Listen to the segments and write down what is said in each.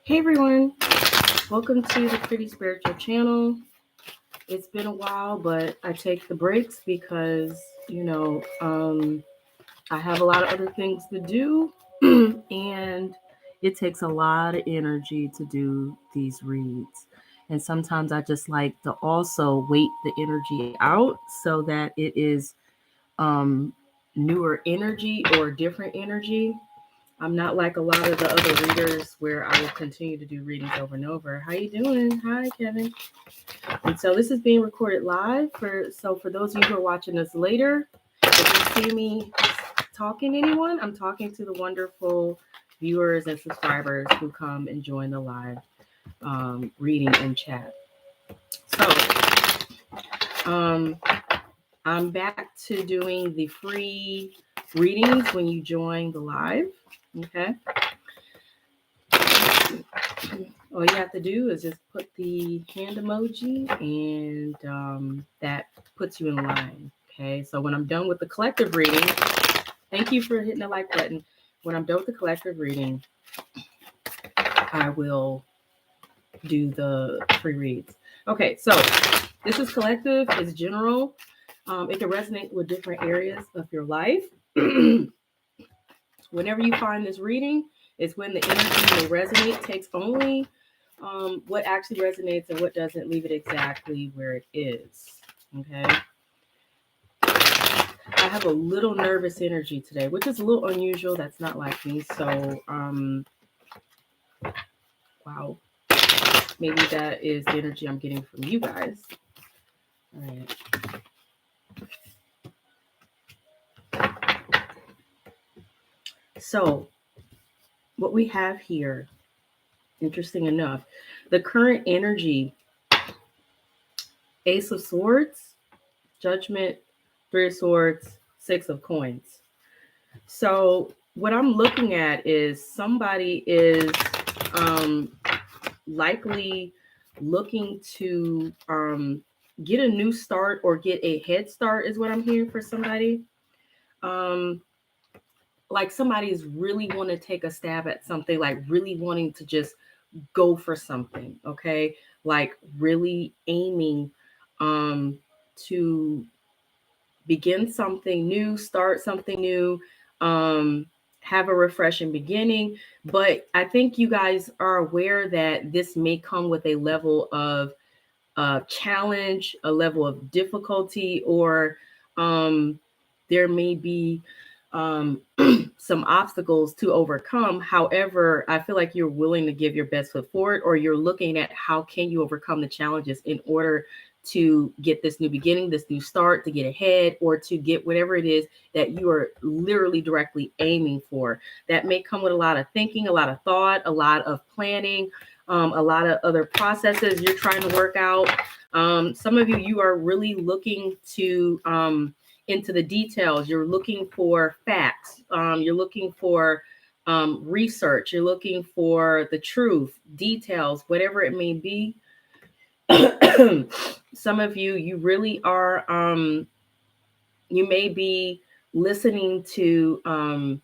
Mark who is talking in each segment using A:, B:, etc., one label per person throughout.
A: Hey everyone, welcome to the Pretty Spiritual channel. It's been a while, but I take the breaks because, I have a lot of other things to do, and it takes a lot of energy to do these reads. And sometimes I just like to also wait the energy out so that it is um, newer energy or different energy. I'm not like a lot of the other readers where I will continue to do readings over and over. How you doing? Hi, Kevin. And so this is being recorded live. For those of you who are watching this later, if you see me talking to anyone, I'm talking to the wonderful viewers and subscribers who come and join the live reading and chat. So um, I'm back to doing the free readings when you join the live. Okay. All you have to do is just put the hand emoji, and that puts you in line. Okay, so when I'm done with the collective reading, thank you for hitting the like button. When I'm done with the collective reading, I will do the free reads. Okay, so this is collective, it's general. It can resonate with different areas of your life. Whenever you find this reading, it's when the energy may resonate, takes only what actually resonates and what doesn't, leave it exactly where it is. Okay. I have a little nervous energy today, which is a little unusual. That's not like me. So, wow. Maybe that is the energy I'm getting from you guys. All right. So, what we have here, interesting enough, the current energy, Ace of Swords, Judgment, Three of Swords, Six of Coins. So what I'm looking at is somebody is likely looking to get a new start or get a head start is what I'm hearing for somebody. Like somebody is really want to take a stab at something, like really wanting to just go for something, okay? Like really aiming to begin something new, start something new, have a refreshing beginning. But I think you guys are aware that this may come with a level of challenge, a level of difficulty, or there may be some obstacles to overcome. However, I feel like you're willing to give your best foot forward, or you're looking at how can you overcome the challenges in order to get this new beginning, this new start, to get ahead, or to get whatever it is that you are literally directly aiming for. That may come with a lot of thinking, a lot of thought, a lot of planning, a lot of other processes you're trying to work out. Some of you are really looking to into the details. You're looking for facts. You're looking for research. You're looking for the truth, details, whatever it may be. Some of you really are, you may be listening to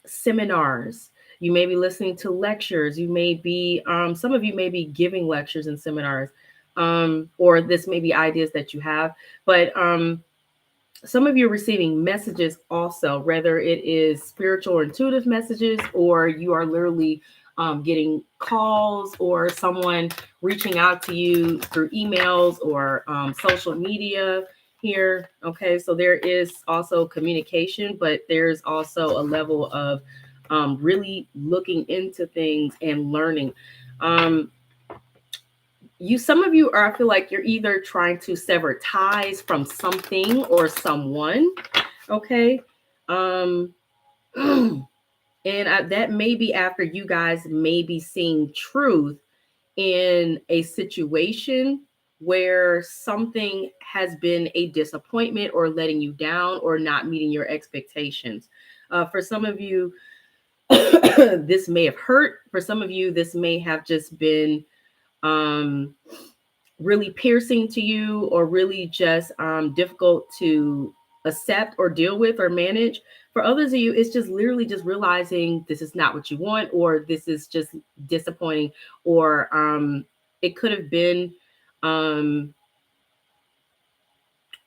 A: seminars. You may be listening to lectures. You may be, some of you may be giving lectures and seminars, or this may be ideas that you have. But some of you are receiving messages also, whether it is spiritual or intuitive messages, or you are literally getting calls or someone reaching out to you through emails or social media here. Okay, so there is also communication, but there's also a level of really looking into things and learning. Some of you are, I feel like you're either trying to sever ties from something or someone. Okay. Um, and that may be after you guys may be seeing truth in a situation where something has been a disappointment or letting you down or not meeting your expectations. For some of you, this may have hurt. For some of you, this may have just been really piercing to you, or really just difficult to accept or deal with or manage. For others of you, it's just literally just realizing this is not what you want, or this is just disappointing, or it could have been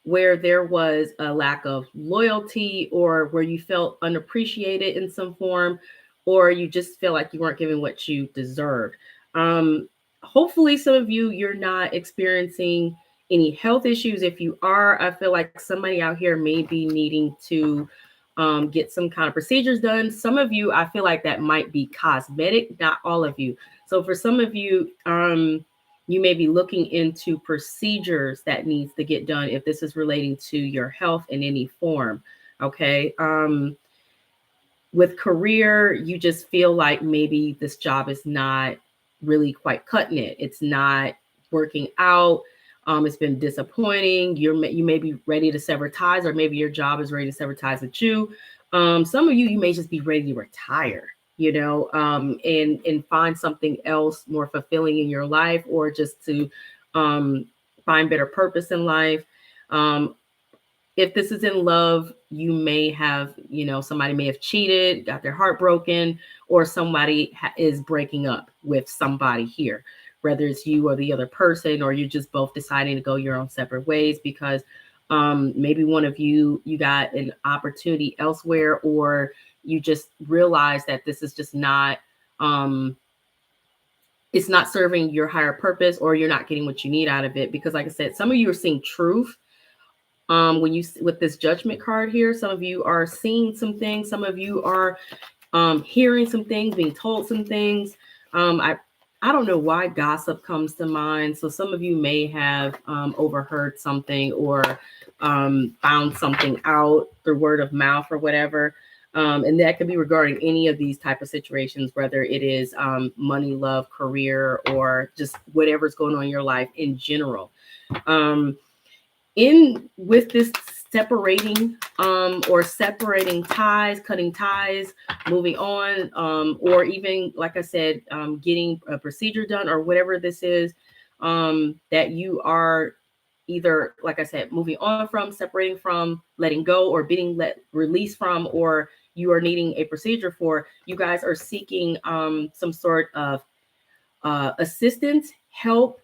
A: where there was a lack of loyalty, or where you felt unappreciated in some form, or you just feel like you weren't given what you deserved. Hopefully, some of you, you're not experiencing any health issues. If you are, I feel like somebody out here may be needing to get some kind of procedures done. Some of you, I feel like that might be cosmetic, not all of you. So for some of you, you may be looking into procedures that needs to get done if this is relating to your health in any form. Okay. With career, you just feel like maybe this job is not really quite cutting it. It's not working out. It's been disappointing. You may be ready to sever ties, or maybe your job is ready to sever ties with you. Some of you, you may just be ready to retire, and find something else more fulfilling in your life, or just to find better purpose in life. If this is in love, you may have, somebody may have cheated, got their heart broken, or somebody is breaking up with somebody here, whether it's you or the other person, or you're just both deciding to go your own separate ways because maybe one of you got an opportunity elsewhere, or you just realize that this is just not, it's not serving your higher purpose, or you're not getting what you need out of it. Because like I said, some of you are seeing truth. When you, with this judgment card here, some of you are seeing some things, some of you are hearing some things, being told some things. I don't know why gossip comes to mind. So some of you may have overheard something, or found something out through word of mouth or whatever. And that could be regarding any of these type of situations, whether it is money, love, career, or just whatever's going on in your life in general. With this separating ties, cutting ties, moving on, or even, like I said, getting a procedure done, or whatever this is, that you are either, like I said, moving on from, separating from, letting go, or being released from, or you are needing a procedure for. You guys are seeking some sort of assistance, help.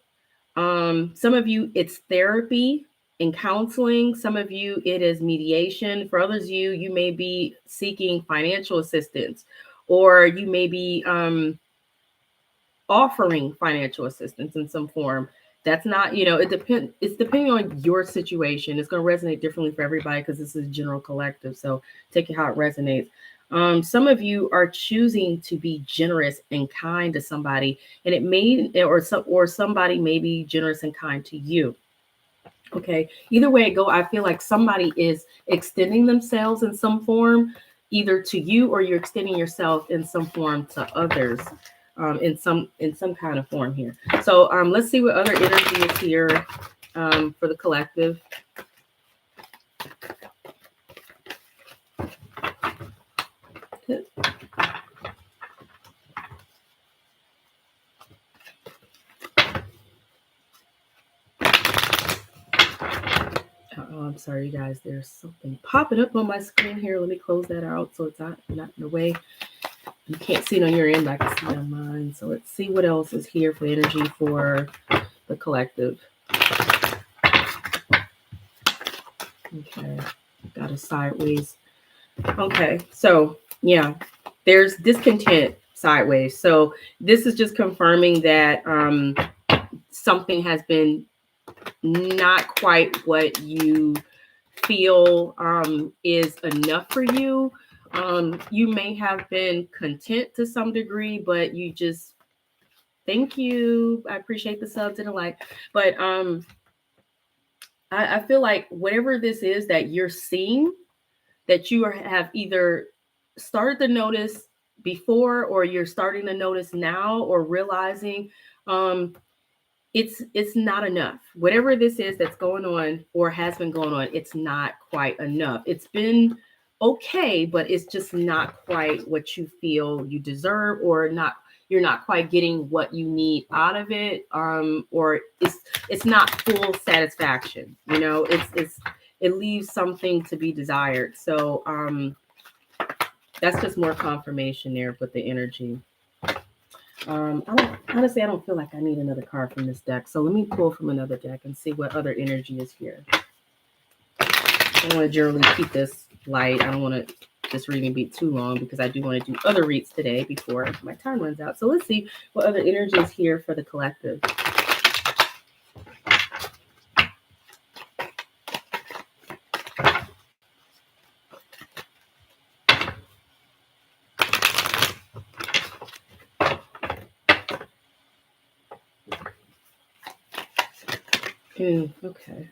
A: Some of you, it's therapy and counseling. Some of you, it is mediation. For others of you, you may be seeking financial assistance, or you may be offering financial assistance in some form. That's not, it's depending on your situation. It's going to resonate differently for everybody, because this is a general collective. So take it how it resonates. Some of you are choosing to be generous and kind to somebody, and it may, or somebody may be generous and kind to you. Okay. Either way it go, I feel like somebody is extending themselves in some form, either to you, or you're extending yourself in some form to others, in some kind of form here. So let's see what other energy is here for the collective. Oh, I'm sorry, you guys. There's something popping up on my screen here. Let me close that out so it's not in the way. You can't see it on your end, but I can see it on mine. So let's see what else is here for energy for the collective. Okay, got a sideways. Okay, so yeah, there's discontent sideways. So this is just confirming that something has been not quite what you feel is enough for you. You may have been content to some degree, but you just, thank you. I appreciate the subs and the like. But I feel like whatever this is that you're seeing, that you have either started to notice before, or you're starting to notice now, or realizing it's not enough. Whatever this is that's going on, or has been going on, it's not quite enough. It's been okay, but it's just not quite what you feel you deserve, or not, you're not quite getting what you need out of it, or it's not full satisfaction. It leaves something to be desired. So That's just more confirmation there with the energy. I don't feel like I need another card from this deck. So let me pull from another deck and see what other energy is here. I want to generally keep this light. I don't want to this reading be too long because I do want to do other reads today before my time runs out. So let's see what other energy is here for the collective. Okay.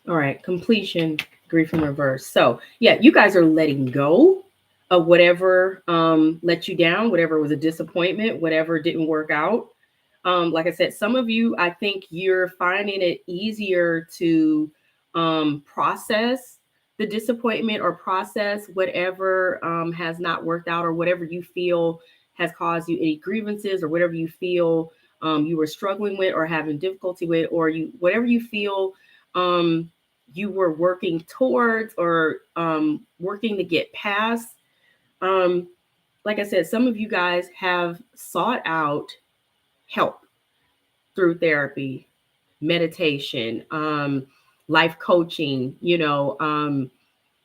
A: All right. Completion, grief in reverse. So yeah, you guys are letting go of whatever let you down, whatever was a disappointment, whatever didn't work out. Like I said, some of you, I think you're finding it easier to process the disappointment or process whatever has not worked out or whatever you feel has caused you any grievances or whatever you feel you were struggling with or having difficulty with, or you whatever you feel you were working towards or working to get past. Um, like I said, some of you guys have sought out help through therapy, meditation, life coaching,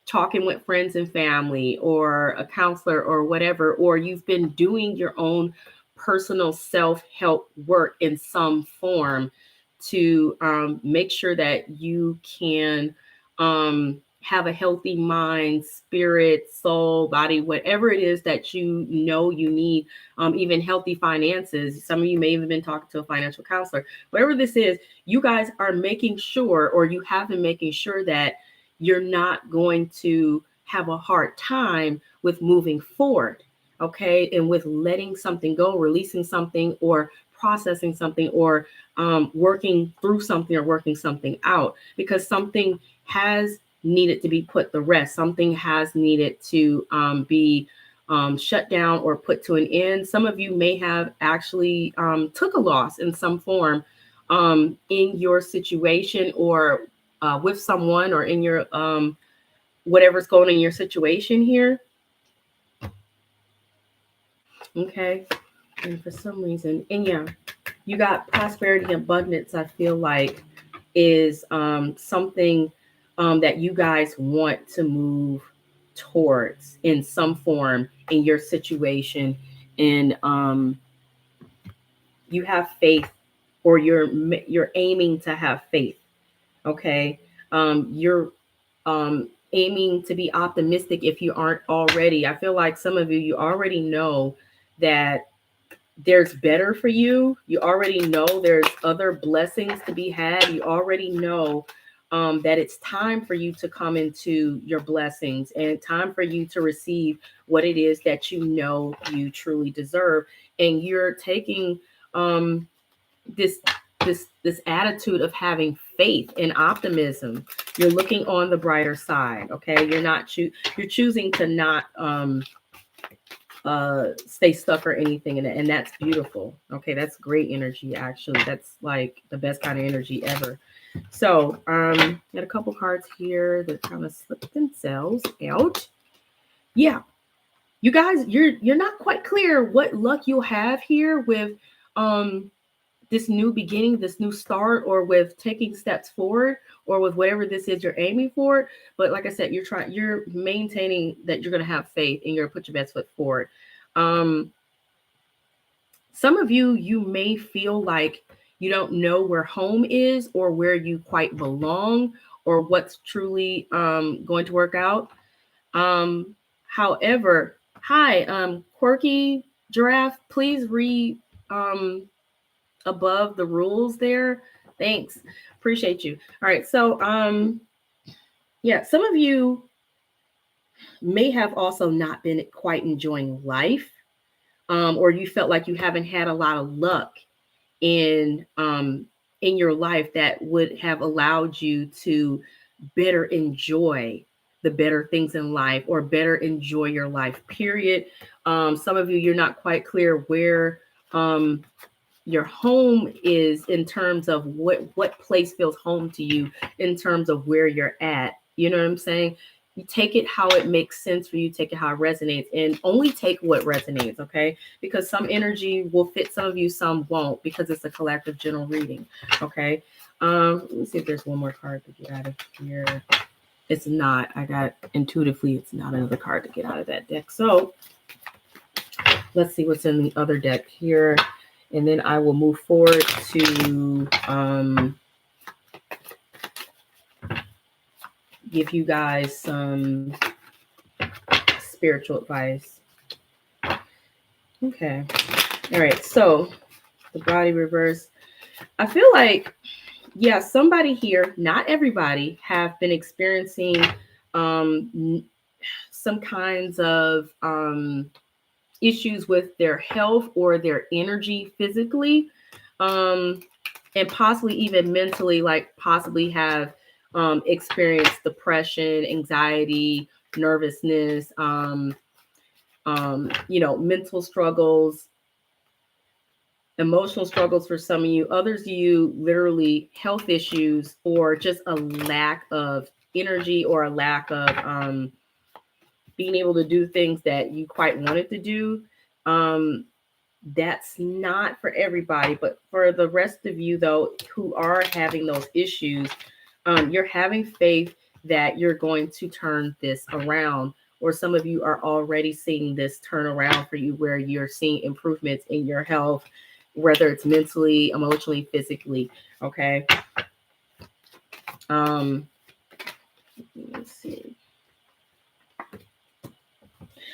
A: talking with friends and family or a counselor or whatever, or you've been doing your own personal self-help work in some form to make sure that you can have a healthy mind, spirit, soul, body, whatever it is that you know you need, even healthy finances. Some of you may even been talking to a financial counselor. Whatever this is, you guys are making sure, or you have been making sure that you're not going to have a hard time with moving forward, okay? And with letting something go, releasing something, or processing something, or working through something or working something out, because something has needed to be put to rest. Something has needed to be shut down or put to an end. Some of you may have actually took a loss in some form in your situation or with someone or in your whatever's going on in your situation here. Okay. And for some reason, and yeah, you got prosperity, abundance, I feel like is something that you guys want to move towards in some form in your situation. And you have faith, or you're aiming to have faith. Okay. You're aiming to be optimistic if you aren't already. I feel like some of you already know that there's better for you. You already know there's other blessings to be had. You already know that it's time for you to come into your blessings and time for you to receive what it is that you know you truly deserve. And you're taking this this attitude of having faith and optimism. You're looking on the brighter side. Okay, you're choosing to not stay stuck or anything in it, and that's beautiful. Okay, that's great energy. Actually, that's like the best kind of energy ever. So got a couple cards here that kind of slip themselves out. Yeah, you guys, you're not quite clear what luck you'll have here with this new beginning, this new start, or with taking steps forward, or with whatever this is you're aiming for. But like I said, you're maintaining that you're going to have faith and you're going to put your best foot forward. Some of you may feel like you don't know where home is, or where you quite belong, or what's truly going to work out. However, hi, Quirky Giraffe, please read above the rules there. Thanks. Appreciate you. All right. So yeah, some of you may have also not been quite enjoying life, or you felt like you haven't had a lot of luck in your life that would have allowed you to better enjoy the better things in life, or better enjoy your life, period. Some of you, you're not quite clear where your home is in terms of what place feels home to you in terms of where you're at. You know what I'm saying? You take it how it makes sense for you, take it how it resonates, and only take what resonates, okay? Because some energy will fit some of you, some won't, because it's a collective general reading, okay? Let me see if there's one more card to get out of here. It's not. I got intuitively, it's not another card to get out of that deck. So let's see what's in the other deck here. And then I will move forward to give you guys some spiritual advice. Okay. All right. So the body reverse. I feel like, yeah, somebody here, not everybody, have been experiencing some kinds of issues with their health or their energy physically, and possibly even mentally, like possibly have experienced depression, anxiety, nervousness, mental struggles, emotional struggles for some of you. Others of you, literally health issues, or just a lack of energy or a lack of being able to do things that you quite wanted to do. That's not for everybody, but for the rest of you, though, who are having those issues, you're having faith that you're going to turn this around, or some of you are already seeing this turn around for you, where you're seeing improvements in your health, whether it's mentally, emotionally, physically. Okay. Let's see.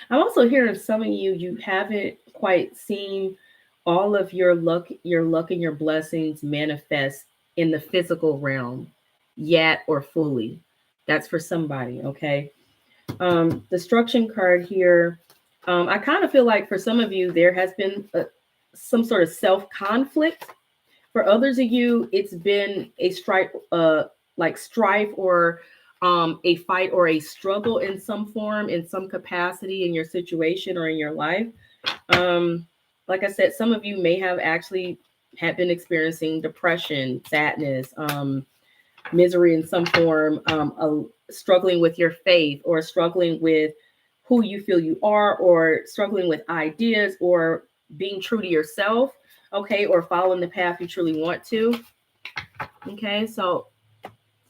A: I'm also hearing some of you haven't quite seen all of your luck and your blessings manifest in the physical realm yet, or fully. That's for somebody, okay? Destruction card here. I kind of feel like for some of you, there has been some sort of self-conflict. For others of you, it's been a strife, or a fight or a struggle in some form, in some capacity, in your situation or in your life. Like I said, some of you may have actually had been experiencing depression, sadness, misery in some form, struggling with your faith, or struggling with who you feel you are, or struggling with ideas, or being true to yourself, okay, or following the path you truly want to. Okay, so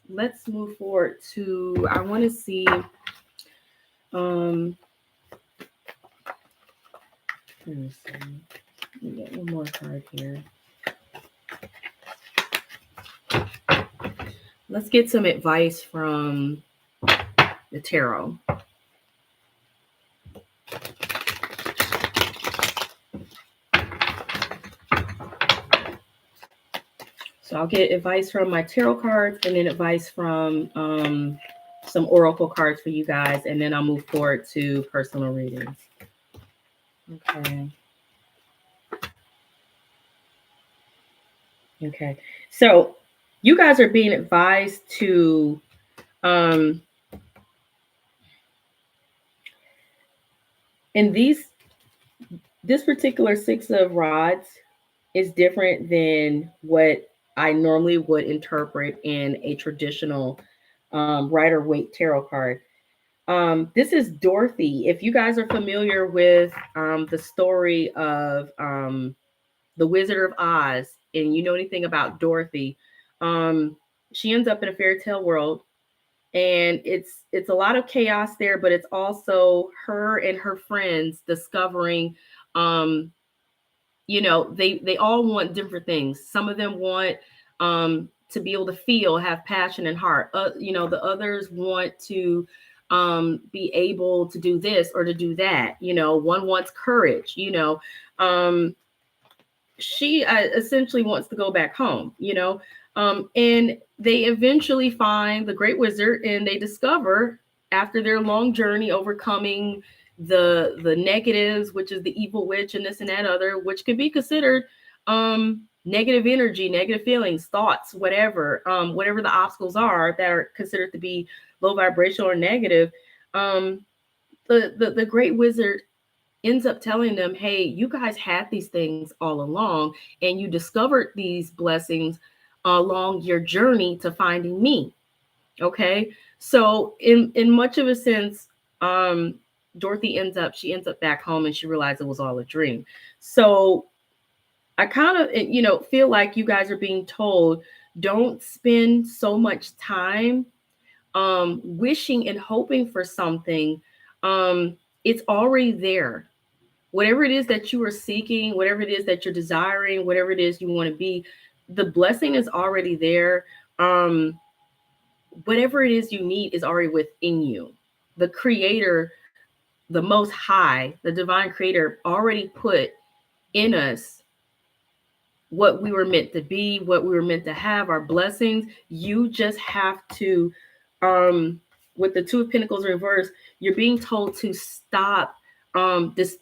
A: let's move forward to, I want to see, let me see. Let me get one more card here. Let's get some advice from the tarot. So I'll get advice from my tarot cards, and then advice from some oracle cards for you guys, and then I'll move forward to personal readings. Okay. Okay. So you guys are being advised to in this particular Six of Rods is different than what I normally would interpret in a traditional Rider-Waite tarot card. This is Dorothy. If you guys are familiar with the story of the Wizard of Oz, and you know anything about Dorothy, she ends up in a fairy tale world, and it's a lot of chaos there, but it's also her and her friends discovering, they all want different things. Some of them want to be able to feel, have passion and heart. The others want to be able to do this or to do that. One wants courage. She essentially wants to go back home. And they eventually find the Great Wizard, and they discover, after their long journey, overcoming the negatives, which is the evil witch and this and that other, which could be considered negative energy, negative feelings, thoughts, whatever the obstacles are that are considered to be low vibrational or negative. The Great Wizard ends up telling them, hey, you guys had these things all along, and you discovered these blessings along your journey to finding me. Okay, So in much of a sense, Dorothy she ends up back home and she realized it was all a dream. So I kind of, feel like you guys are being told, don't spend so much time wishing and hoping for something. It's already there. Whatever it is that you are seeking, whatever it is that you're desiring, whatever it is you want to be, the blessing is already there. Um, Whatever it is you need is already within you. The creator, the most high, the divine creator already put in us what we were meant to be, what we were meant to have, our blessings. You just have to, with the Two of Pentacles reverse, you're being told to stop,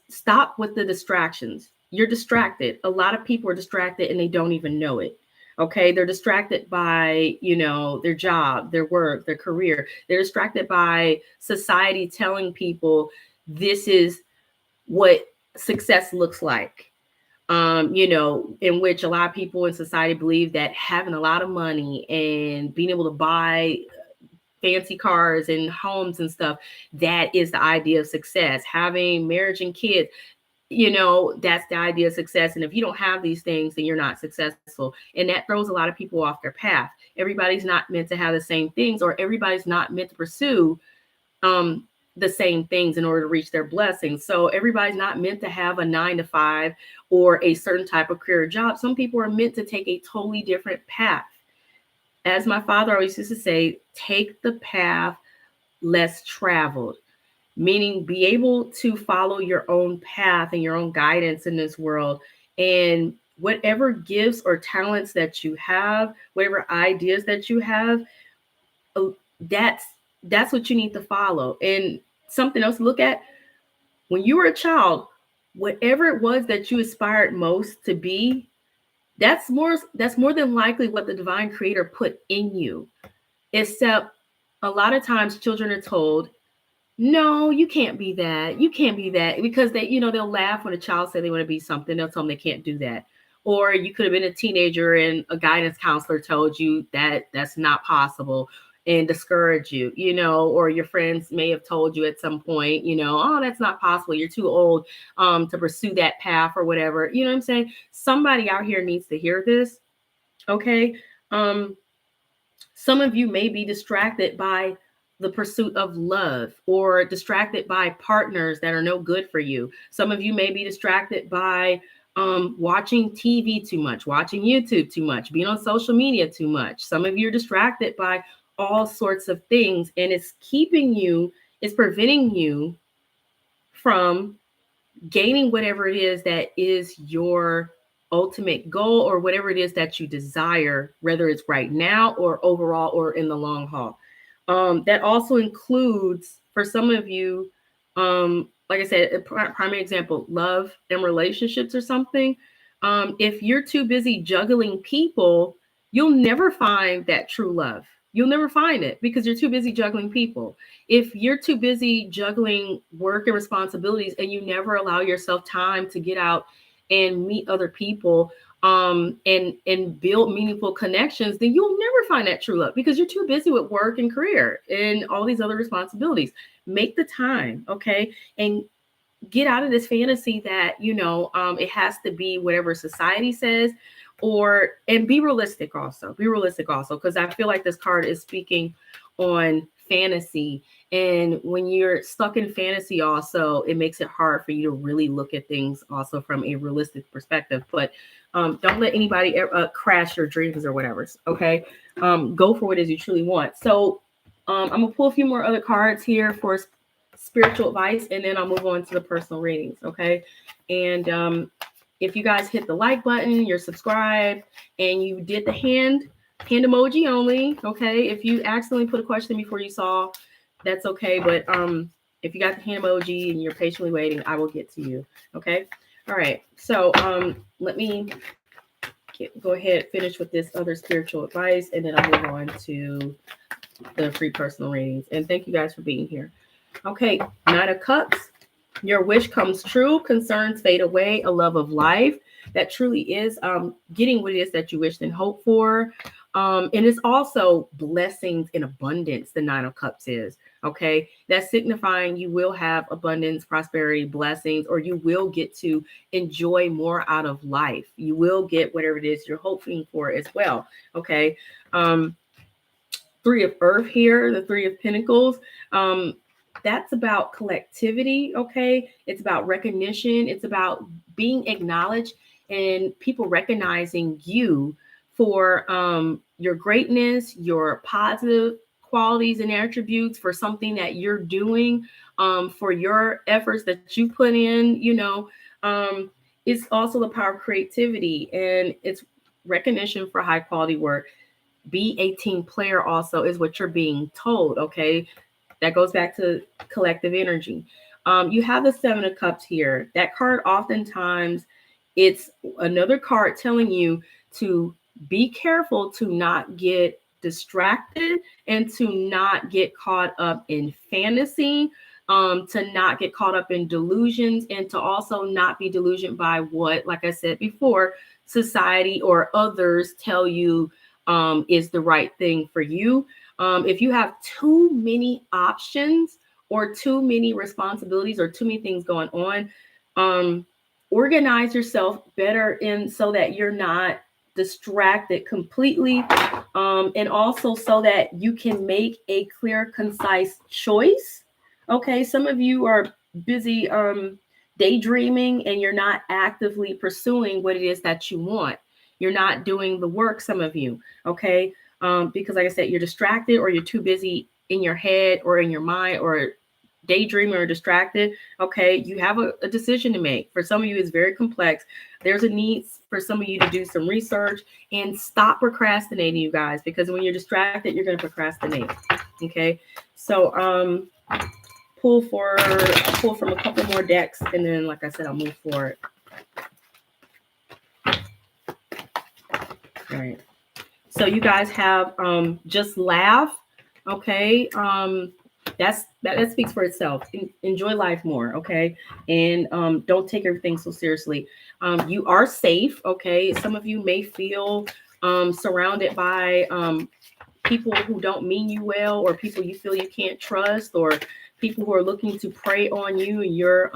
A: stop with the distractions. You're distracted. A lot of people are distracted and they don't even know it. Okay, they're distracted by, their job, their work, their career. They're distracted by society telling people this is what success looks like. In which a lot of people in society believe that having a lot of money and being able to buy fancy cars and homes and stuff, that is the idea of success. Having marriage and kids, that's the idea of success. And if you don't have these things, then you're not successful. And that throws a lot of people off their path. Everybody's not meant to have the same things, or everybody's not meant to pursue the same things in order to reach their blessings. So everybody's not meant to have a 9 to 5 or a certain type of career job. Some people are meant to take a totally different path. As my father always used to say, take the path less traveled, meaning be able to follow your own path and your own guidance in this world. And whatever gifts or talents that you have, whatever ideas that you have, that's what you need to follow. And something else to look at, when you were a child, whatever it was that you aspired most to be, that's more than likely what the divine creator put in you. Except a lot of times children are told, no, you can't be that. You can't be that, because they'll laugh when a child says they want to be something. They'll tell them they can't do that. Or you could have been a teenager and a guidance counselor told you that that's not possible and discourage you, or your friends may have told you at some point, oh, that's not possible. You're too old to pursue that path or whatever. You know what I'm saying? Somebody out here needs to hear this. Okay. Some of you may be distracted by the pursuit of love, or distracted by partners that are no good for you. Some of you may be distracted by watching TV too much, watching YouTube too much, being on social media too much. Some of you are distracted by all sorts of things, and it's preventing you from gaining whatever it is that is your ultimate goal, or whatever it is that you desire, whether it's right now or overall or in the long haul. That also includes, for some of you, like I said, a primary example, love and relationships or something. If you're too busy juggling people, you'll never find that true love. You'll never find it because you're too busy juggling people. If you're too busy juggling work and responsibilities and you never allow yourself time to get out and meet other people, and build meaningful connections, then you'll never find that true love because you're too busy with work and career and all these other responsibilities. Make the time, okay? And get out of this fantasy that, it has to be whatever society says, and be realistic also. Be realistic also, because I feel like this card is speaking on fantasy. And when you're stuck in fantasy also, it makes it hard for you to really look at things also from a realistic perspective. But don't let anybody crash your dreams or whatever. Okay. Go for what it is you truly want. So I'm going to pull a few more other cards here for spiritual advice, and then I'll move on to the personal readings. Okay. And if you guys hit the like button, you're subscribed, and you did the hand emoji only. Okay. If you accidentally put a question before you saw, that's okay. But if you got the hand emoji and you're patiently waiting, I will get to you. Okay. All right. So let me go ahead, finish with this other spiritual advice, and then I'll move on to the free personal readings. And thank you guys for being here. Okay. 9 of Cups. Your wish comes true, concerns fade away, a love of life that truly is getting what it is that you wish and hope for. And it's also blessings in abundance, the Nine of Cups is. Okay. That's signifying you will have abundance, prosperity, blessings, or you will get to enjoy more out of life. You will get whatever it is you're hoping for as well. Okay. Um, Three of Earth here, the Three of Pentacles. That's about collectivity, okay? It's about recognition. It's about being acknowledged and people recognizing you for your greatness, your positive qualities and attributes, for something that you're doing, for your efforts that you put in, it's also the power of creativity, and it's recognition for high quality work. Be a team player also is what you're being told. Okay. That goes back to collective energy. You have the Seven of Cups here. That card, oftentimes, it's another card telling you to be careful to not get distracted and to not get caught up in fantasy, to not get caught up in delusions, and to also not be delusioned by what, like I said before, society or others tell you is the right thing for you. If you have too many options or too many responsibilities or too many things going on, organize yourself better in so that you're not distracted completely, and also so that you can make a clear, concise choice. Okay, some of you are busy daydreaming and you're not actively pursuing what it is that you want. You're not doing the work, some of you, okay? Because like I said, you're distracted or you're too busy in your head or in your mind or daydreaming or distracted. Okay, you have a decision to make. For some of you, it's very complex. There's a need for some of you to do some research and stop procrastinating, you guys, because when you're distracted, you're going to procrastinate. Okay, so pull from a couple more decks, and then, like I said, I'll move forward. All right. So you guys have just laugh. Okay. That speaks for itself. Enjoy life more, okay? And don't take everything so seriously. You are safe, okay? Some of you may feel surrounded by people who don't mean you well, or people you feel you can't trust, or people who are looking to prey on you and your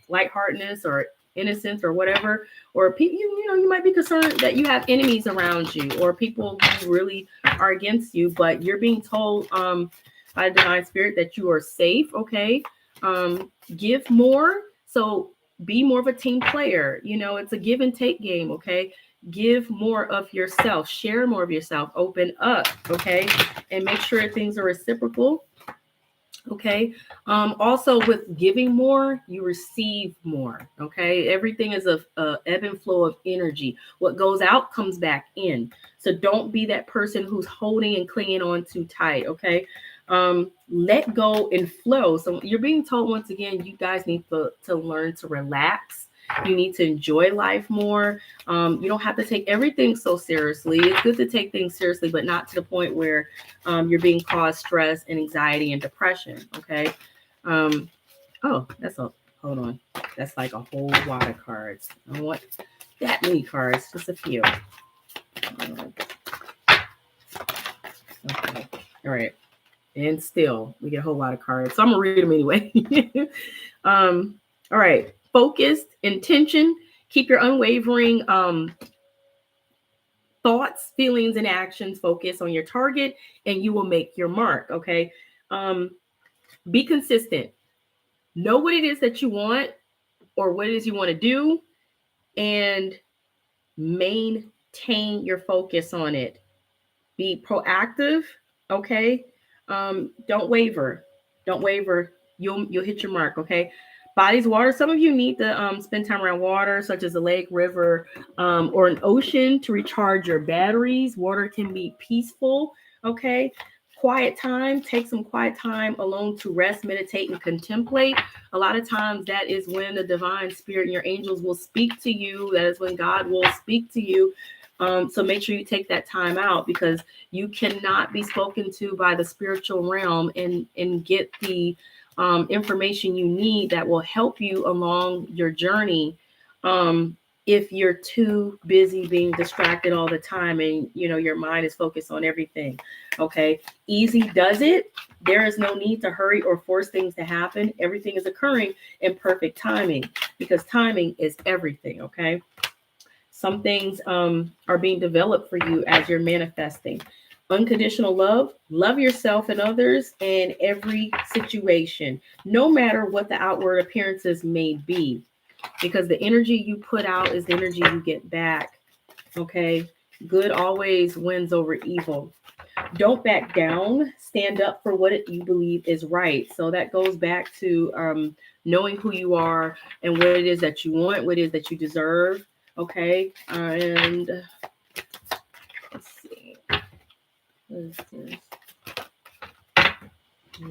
A: lightheartedness or innocence or whatever, or people you might be concerned that you have enemies around you or people who really are against you, but you're being told by the divine spirit that you are safe. Okay. Give more. So be more of a team player. It's a give and take game. Okay. Give more of yourself, share more of yourself, open up. Okay. And make sure things are reciprocal. Okay. Also, with giving more, you receive more. Okay. Everything is a ebb and flow of energy. What goes out comes back in. So don't be that person who's holding and clinging on too tight. Okay. Let go and flow. So you're being told, once again, you guys need to learn to relax. You need to enjoy life more. You don't have to take everything so seriously. It's good to take things seriously, but not to the point where you're being caused stress and anxiety and depression. Okay. Oh, hold on. That's like a whole lot of cards. I don't want that many cards, just a few. Okay. All right. And still, we get a whole lot of cards. So I'm going to read them anyway. All right. Focused, intention. Keep your unwavering thoughts, feelings, and actions focused on your target, and you will make your mark. Okay. Be consistent. Know what it is that you want or what it is you want to do, and maintain your focus on it. Be proactive. Okay. Don't waver. Don't waver. You'll hit your mark. Okay. Bodies, water. Some of you need to spend time around water, such as a lake, river, or an ocean, to recharge your batteries. Water can be peaceful. Okay. Quiet time. Take some quiet time alone to rest, meditate, and contemplate. A lot of times that is when the divine spirit and your angels will speak to you. That is when God will speak to you. So make sure you take that time out, because you cannot be spoken to by the spiritual realm and get the information you need that will help you along your journey. If you're too busy being distracted all the time and your mind is focused on everything. Okay. Easy does it. There is no need to hurry or force things to happen. Everything is occurring in perfect timing, because timing is everything. Okay. Some things are being developed for you as you're manifesting. Unconditional love. Love yourself and others in every situation, no matter what the outward appearances may be, because the energy you put out is the energy you get back. Okay. Good always wins over evil. Don't back down. Stand up for what you believe is right. So that goes back to knowing who you are and what it is that you want, what it is that you deserve. Okay. And let's see. What is this?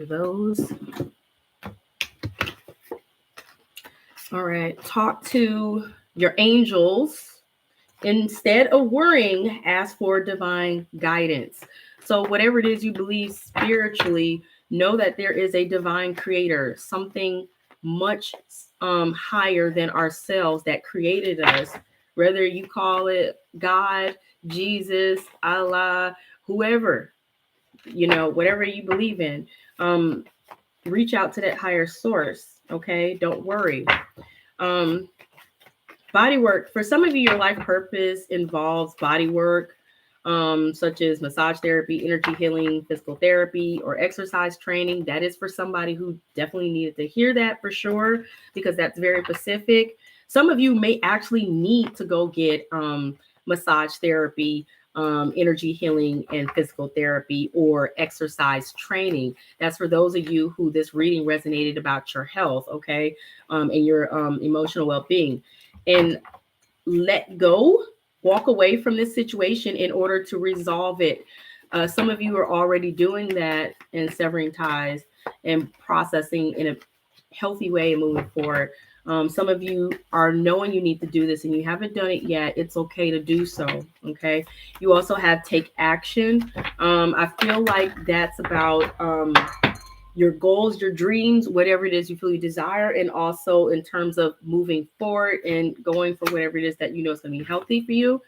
A: Those. All right. Talk to your angels. Instead of worrying, ask for divine guidance. So whatever it is you believe spiritually, know that there is a divine creator, something much higher than ourselves that created us. Whether you call it God, Jesus, Allah, whoever, whatever you believe in, reach out to that higher source. Okay. Don't worry. Body work. For some of you, your life purpose involves body work, such as massage therapy, energy healing, physical therapy, or exercise training. That is for somebody who definitely needed to hear that for sure, because that's very specific. Some of you may actually need to go get massage therapy, energy healing, and physical therapy, or exercise training. That's for those of you who this reading resonated about your health, okay, and your emotional well-being. And let go, walk away from this situation in order to resolve it. Some of you are already doing that and severing ties and processing in a healthy way and moving forward. Some of you are knowing you need to do this and you haven't done it yet. It's okay to do so. Okay. You also have take action. I feel like that's about your goals, your dreams, whatever it is you feel you desire, and also in terms of moving forward and going for whatever it is that you know is going to be healthy for you.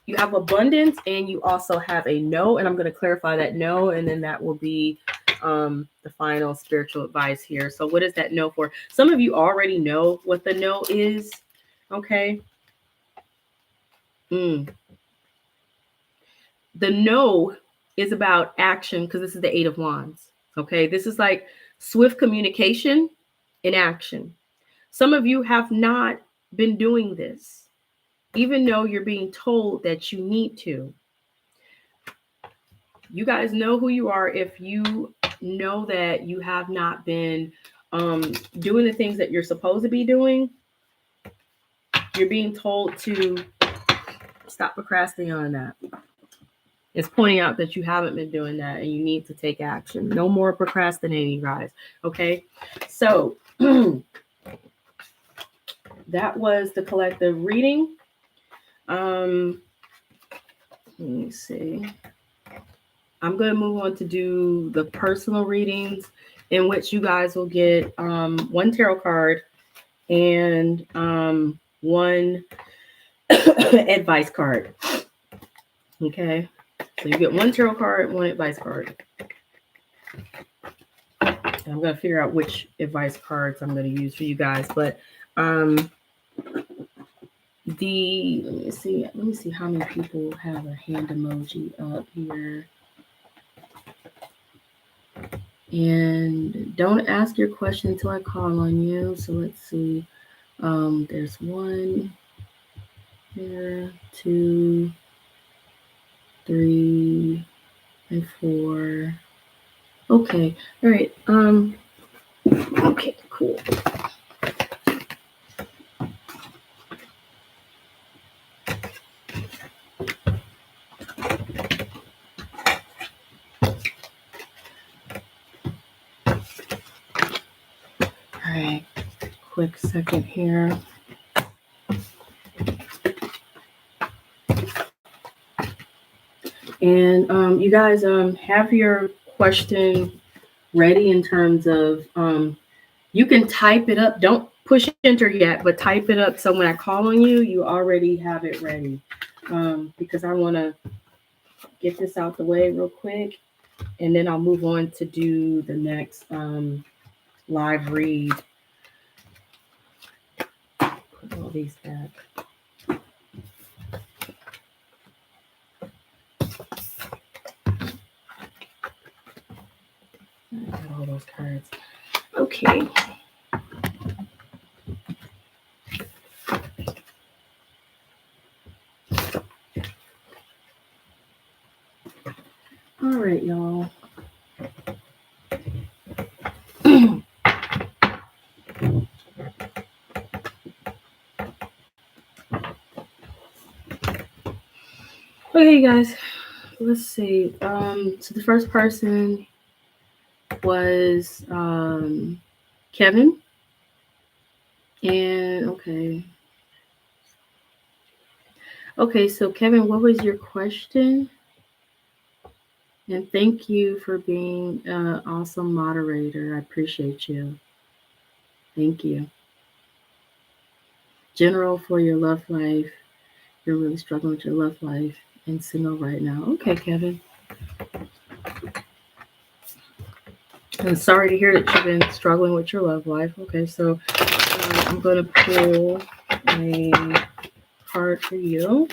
A: You have abundance, and you also have a no, and I'm going to clarify that no, and then that will be the final spiritual advice here. So what is that no for? Some of you already know what the no is. Okay. The no is about action, because this is the 8 of Wands. Okay, this is like swift communication in action. Some of you have not been doing this, even though you're being told that you need to. You guys know who you are if you know that you have not been doing the things that you're supposed to be doing. You're being told to stop procrastinating on that. It's pointing out that you haven't been doing that and you need to take action. No more procrastinating, guys. Okay. So that was the collective reading. Let me see. I'm going to move on to do the personal readings, in which you guys will get one tarot card and one advice card. Okay. So you get one tarot card, one advice card. And I'm going to figure out which advice cards I'm going to use for you guys. But let me see how many people have a hand emoji up here. And don't ask your question until I call on you. So let's see. There's 1 here, 2, 3, and 4. Okay. All right. Okay, cool. All right. Quick second here. And you guys have your question ready in terms of you can type it up. Don't push enter yet, but type it up so when I call on you, you already have it ready. Because I want to get this out the way real quick, and then I'll move on to do the next live read. Put all these back. I got all those cards. Okay. All right, y'all. Okay, guys. Let's see. So the first person was Kevin. And okay. Okay, so Kevin, what was your question? And thank you for being an awesome moderator. I appreciate you. Thank you. General, for your love life. You're really struggling with your love life and single right now. Okay, Kevin. I'm sorry to hear that you've been struggling with your love life. Okay, so I'm going to pull a card for you.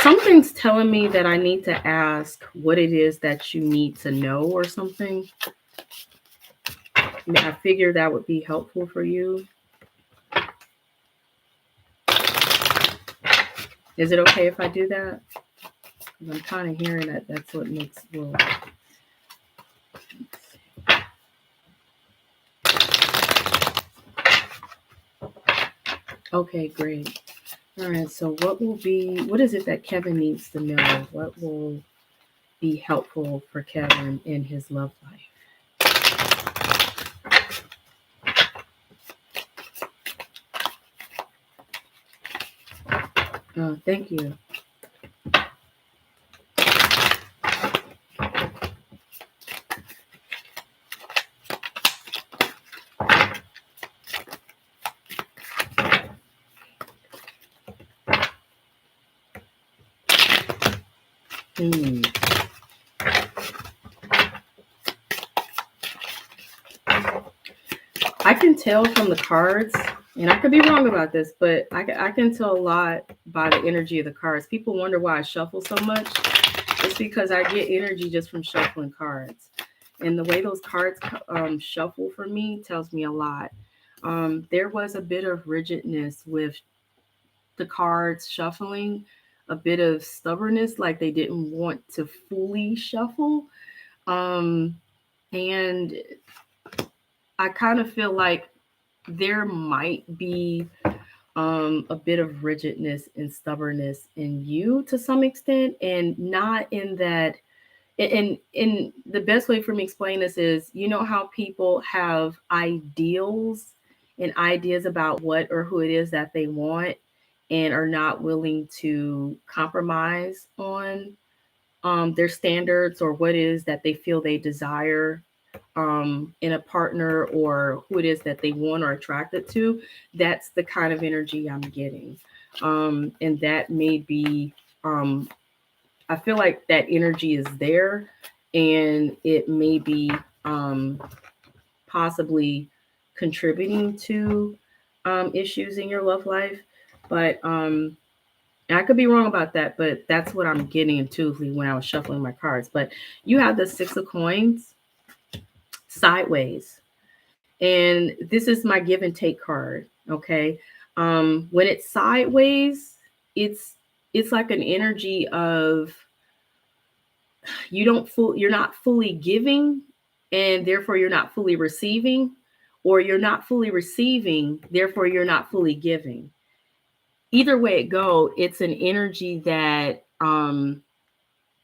A: Something's telling me that I need to ask what it is that you need to know or something. I figured that would be helpful for you. Is it okay if I do that? I'm kind of hearing that that's what makes well. Okay, great. All right, so what is it that Kevin needs to know? What will be helpful for Kevin in his love life? Thank you. I can tell from the cards, and I could be wrong about this, but I can tell a lot by the energy of the cards. People wonder why I shuffle so much. It's because I get energy just from shuffling cards. And the way those cards shuffle for me tells me a lot. There was a bit of rigidness with the cards shuffling, a bit of stubbornness, like they didn't want to fully shuffle. And I kind of feel like there might be a bit of rigidness and stubbornness in you to some extent, and not in that. And in the best way for me to explain this is, you know how people have ideals and ideas about what or who it is that they want, and are not willing to compromise on their standards or what it is that they feel they desire in a partner, or who it is that they want or attracted to. That's the kind of energy I'm getting. And that may be, I feel like that energy is there, and it may be possibly contributing to issues in your love life. But I could be wrong about that, but that's what I'm getting intuitively when I was shuffling my cards. But you have the Six of Coins sideways, and this is my give and take card. Okay, when it's sideways, it's like an energy of you're not fully giving, and therefore you're not fully receiving, or you're not fully receiving, therefore you're not fully giving. Either way it go, it's an energy that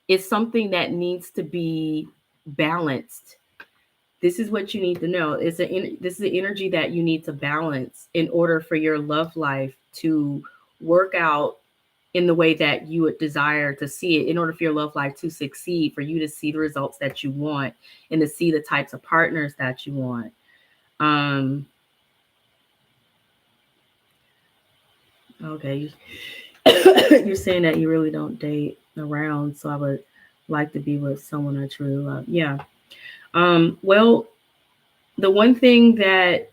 A: is something that needs to be balanced this is what you need to know. This is the energy that you need to balance in order for your love life to work out in the way that you would desire to see it, in order for your love life to succeed, for you to see the results that you want and to see the types of partners that you want. Okay. You're saying that you really don't date around, so I would like to be with someone I truly love. Yeah. Well, the one thing that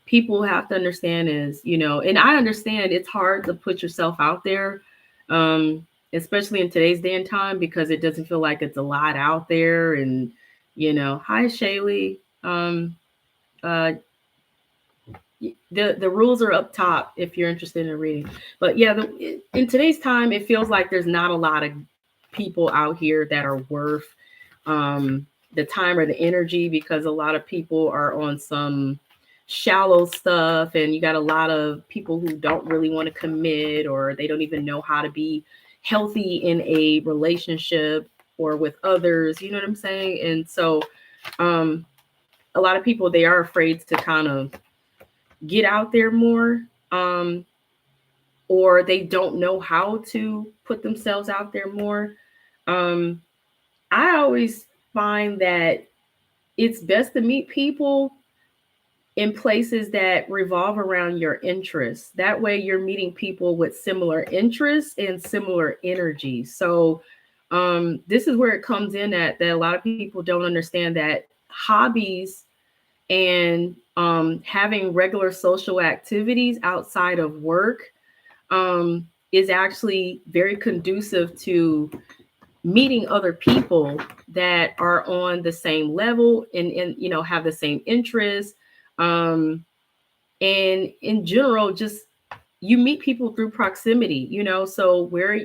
A: people have to understand is, and I understand it's hard to put yourself out there, especially in today's day and time, because it doesn't feel like it's a lot out there. And, hi, Shaylee. Uh, the rules are up top if you're interested in reading. But yeah, in today's time, it feels like there's not a lot of people out here that are worth the time or the energy, because a lot of people are on some shallow stuff, and you got a lot of people who don't really want to commit, or they don't even know how to be healthy in a relationship or with others. You know what I'm saying? And so a lot of people, they are afraid to kind of get out there more, or they don't know how to put themselves out there more. I always find that it's best to meet people in places that revolve around your interests. That way you're meeting people with similar interests and similar energy. So this is where it comes in that a lot of people don't understand that hobbies and having regular social activities outside of work is actually very conducive to meeting other people that are on the same level and have the same interests. And in general, just you meet people through proximity, so where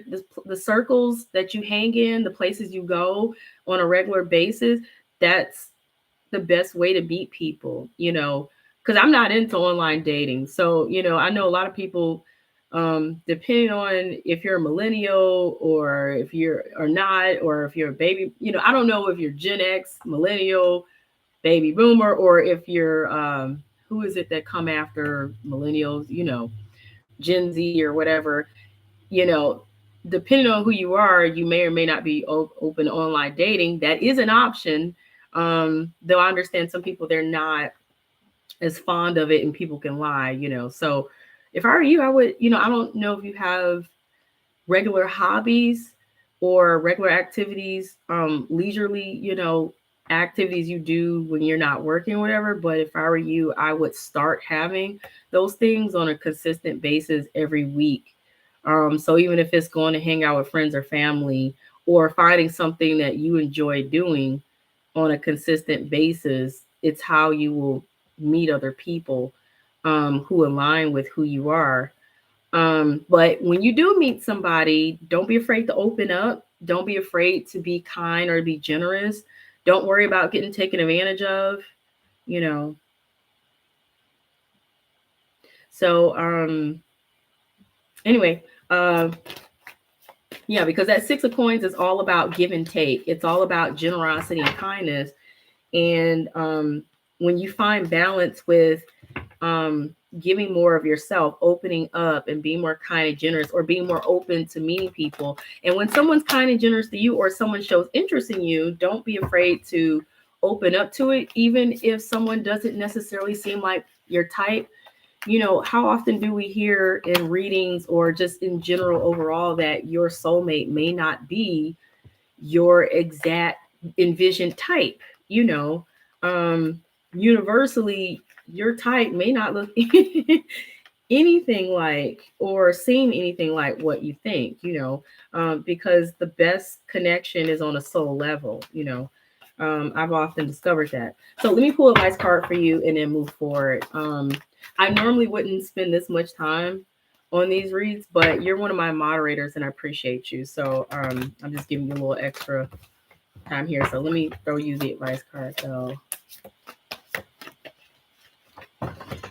A: the circles that you hang in, the places you go on a regular basis, that's the best way to meet people, because I'm not into online dating. So, I know a lot of people, depending on if you're a millennial or if you're or not, or if you're a baby, I don't know if you're Gen X, millennial, baby boomer, or if you're, who is it that come after millennials, Gen Z or whatever, you know, depending on who you are, you may or may not be open to online dating. That is an option. Though I understand some people, they're not as fond of it and people can lie, So if I were you, I would, I don't know if you have regular hobbies or regular activities, leisurely, activities you do when you're not working or whatever. But if I were you, I would start having those things on a consistent basis every week. So even if it's going to hang out with friends or family, or finding something that you enjoy doing on a consistent basis, it's how you will meet other people who align with who you are. But when you do meet somebody, don't be afraid to open up. Don't be afraid to be kind or to be generous. Don't worry about getting taken advantage of, you know. So anyway, yeah, because that Six of Coins is all about give and take. It's all about generosity and kindness. And when you find balance with giving more of yourself, opening up and being more kind and generous, or being more open to meeting people. And when someone's kind and generous to you, or someone shows interest in you, don't be afraid to open up to it, even if someone doesn't necessarily seem like your type. How often do we hear in readings or just in general overall that your soulmate may not be your exact envisioned type? Universally, your type may not look anything like or seem anything like what you think, because the best connection is on a soul level. I've often discovered that. So let me pull a nice card for you and then move forward. I normally wouldn't spend this much time on these reads, but you're one of my moderators and I appreciate you. So I'm just giving you a little extra time here. So let me throw you the advice card. So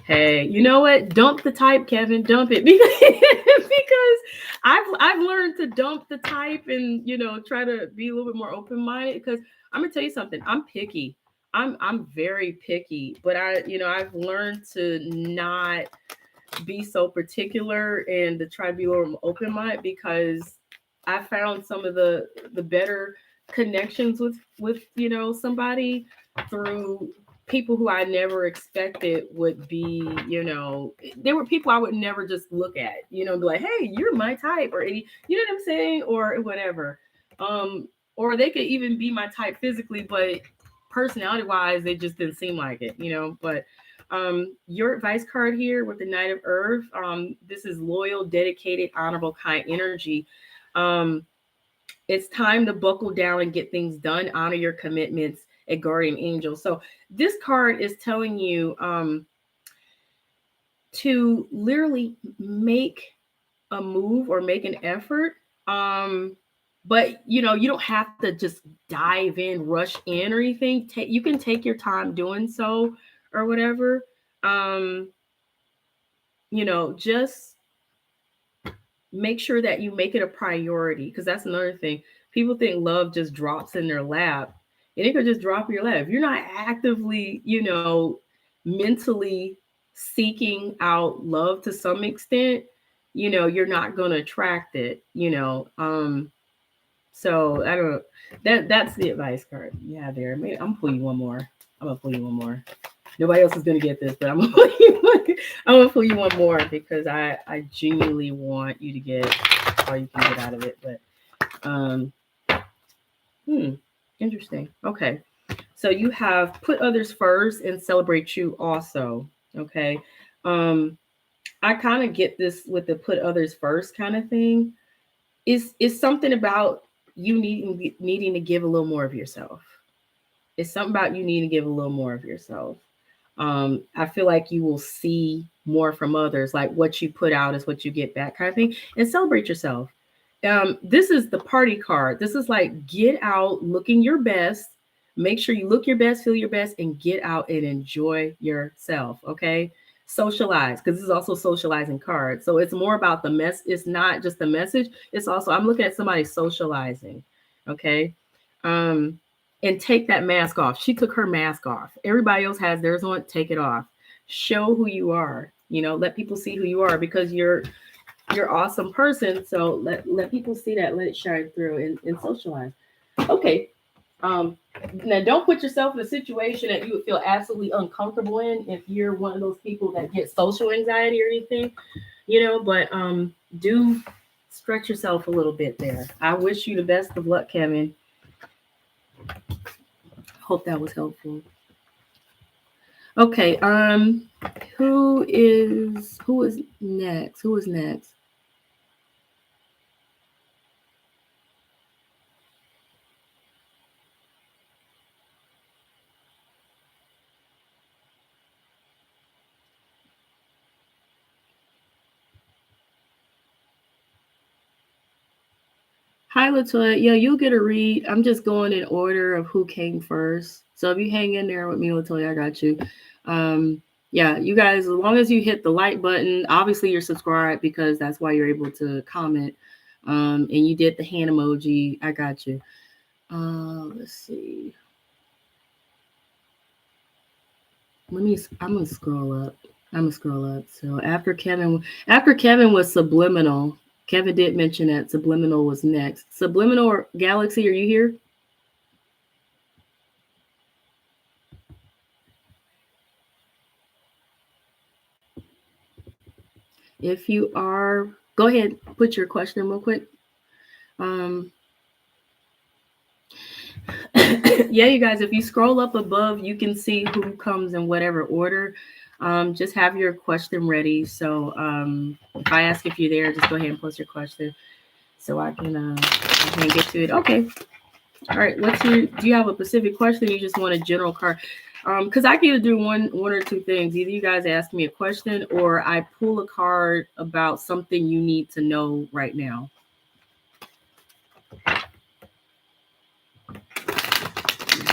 A: hey, you know what? Dump the type, Kevin. Dump it because I've learned to dump the type and try to be a little bit more open minded. Because I'm gonna tell you something. I'm picky. I'm very picky, but I've learned to not be so particular and to try to be a little open minded, because I found some of the better connections with somebody through people who I never expected would be, there were people I would never just look at, be like, hey, you're my type, or any, you know what I'm saying, or whatever. Or they could even be my type physically, but personality wise, they just didn't seem like it, But your advice card here with the Knight of Earth, this is loyal, dedicated, honorable, kind energy. Um, it's time to buckle down and get things done. Honor your commitments, a guardian angel. So this card is telling you to literally make a move or make an effort. But you don't have to just dive in, rush in, or anything. You can take your time doing so, or whatever. Um, just make sure that you make it a priority, because that's another thing. People think love just drops in their lap, and it could just drop in your lap. If you're not actively, mentally seeking out love to some extent, you're not going to attract it. So I don't know. That's the advice card. Yeah, there. Maybe I'm gonna pull you one more. I'm gonna pull you one more. Nobody else is gonna get this, but I'm gonna pull you one. I'm gonna pull you one more, because I genuinely want you to get all you can get out of it. But interesting. Okay, so you have put others first and celebrate you also. Okay, I kind of get this with the put others first kind of thing. Is something about you needing to give a little more of yourself. It's something about you needing to give a little more of yourself. I feel like you will see more from others. Like what you put out is what you get back, kind of thing. And celebrate yourself. This is the party card. This is like get out looking your best. Make sure you look your best, feel your best, and get out and enjoy yourself. Okay. Socialize, because this is also socializing card. So it's more about the mess. It's not just the message. It's also, I'm looking at somebody socializing. Okay. And take that mask off. She took her mask off. Everybody else has theirs on. Take it off. Show who you are. Let people see who you are, because you're awesome person. So let people see that. Let it shine through and socialize. Okay. Now don't put yourself in a situation that you would feel absolutely uncomfortable in if you're one of those people that get social anxiety or anything, but do stretch yourself a little bit there. I wish you the best of luck, Kevin. Hope that was helpful. Okay, who is next? Who is next? Hi, Latoya. Yeah, you'll get a read. I'm just going in order of who came first. So if you hang in there with me, Latoya, I got you. Yeah, you guys, as long as you hit the like button, obviously you're subscribed, because that's why you're able to comment. And you did the hand emoji. I got you. Let's see. I'm gonna scroll up. So after Kevin was Subliminal. Kevin did mention that Subliminal was next. Subliminal or Galaxy, are you here? If you are, go ahead, put your question real quick. Yeah, you guys, if you scroll up above, you can see who comes in whatever order. Just have your question ready. So if I ask if you're there, just go ahead and post your question so I can get to it. Okay. All right. Do you have a specific question? Or you just want a general card? Because I can either do one or two things. Either you guys ask me a question, or I pull a card about something you need to know right now.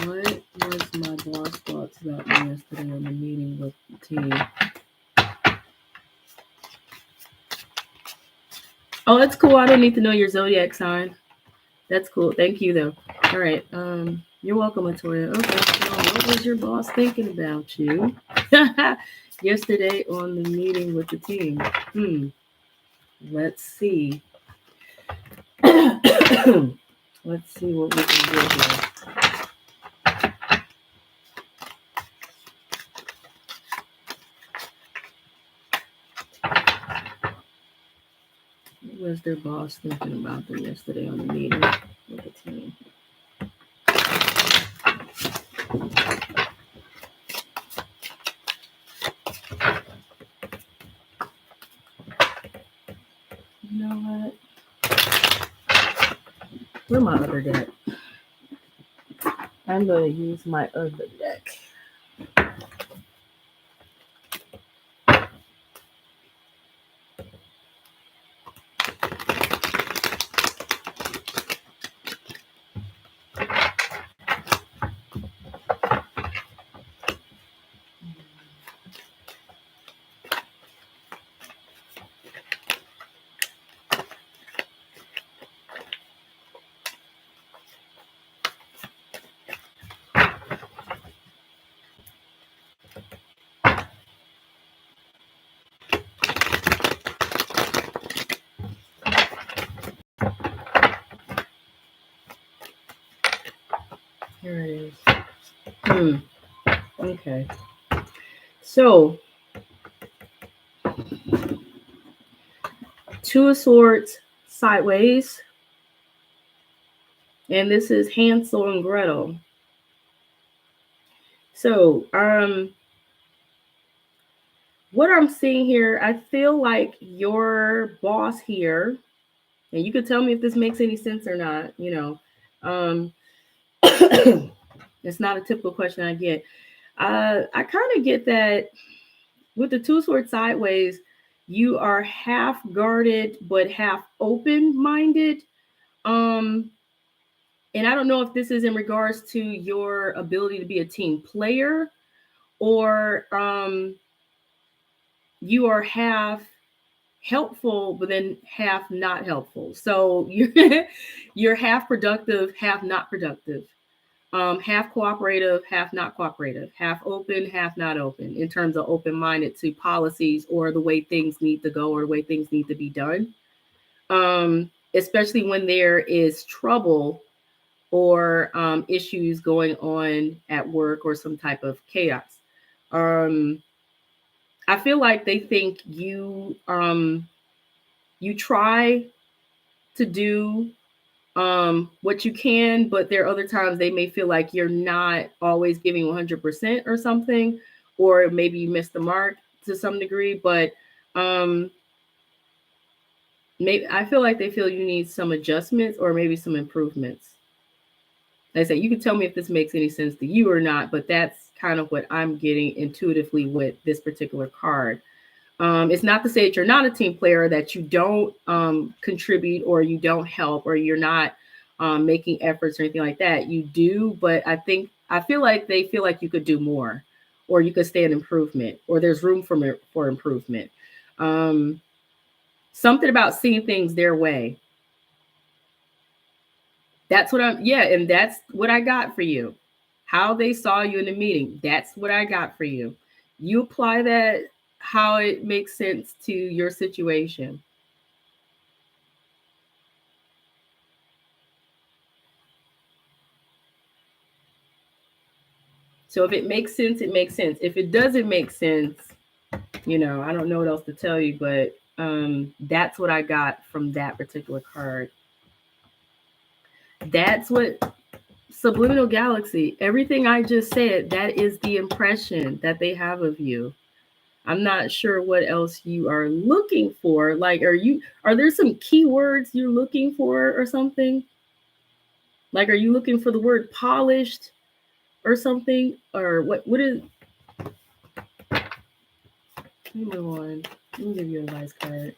A: What was my boss thoughts about me yesterday in the meeting with the team? Oh, that's cool. I don't need to know your zodiac sign. That's cool. Thank you, though. All right. You're welcome, Latoya. Okay, so what was your boss thinking about you yesterday on the meeting with the team? Let's see. Let's see what we can do here. What was their boss thinking about them yesterday on the meeting with the team? You know what? Where's my other deck? I'm going to use my other deck. Here it is. Okay. So, Two of Swords sideways. And this is Hansel and Gretel. So, what I'm seeing here, I feel like your boss here, and you could tell me if this makes any sense or not, it's not a typical question I get. I kind of get that with the Two Swords sideways, you are half guarded but half open-minded. And I don't know if this is in regards to your ability to be a team player, or you are half helpful but then half not helpful. So you're half productive, half not productive. Half cooperative, half not cooperative, half open, half not open, in terms of open-minded to policies or the way things need to go or the way things need to be done. Especially when there is trouble or issues going on at work or some type of chaos. I feel like they think you try to do what you can, but there are other times they may feel like you're not always giving 100% or something, or maybe you missed the mark to some degree. But maybe I feel like they feel you need some adjustments or maybe some improvements. Like I say, you can tell me if this makes any sense to you or not, but that's kind of what I'm getting intuitively with this particular card. It's not to say that you're not a team player, that you don't contribute or you don't help or you're not making efforts or anything like that. You do, but I feel like they feel like you could do more, or you could stay in improvement, or there's room for improvement. Something about seeing things their way. That's what and that's what I got for you. How they saw you in the meeting. That's what I got for you. You apply that how it makes sense to your situation. So if it makes sense, it makes sense. If it doesn't make sense, I don't know what else to tell you, but that's what I got from that particular card. That's what Subliminal Galaxy, everything I just said, that is the impression that they have of you. I'm not sure what else you are looking for. Like, are there some keywords you're looking for or something? Like, are you looking for the word polished or something? Or what is? Let me move on. Let me give you an advice card.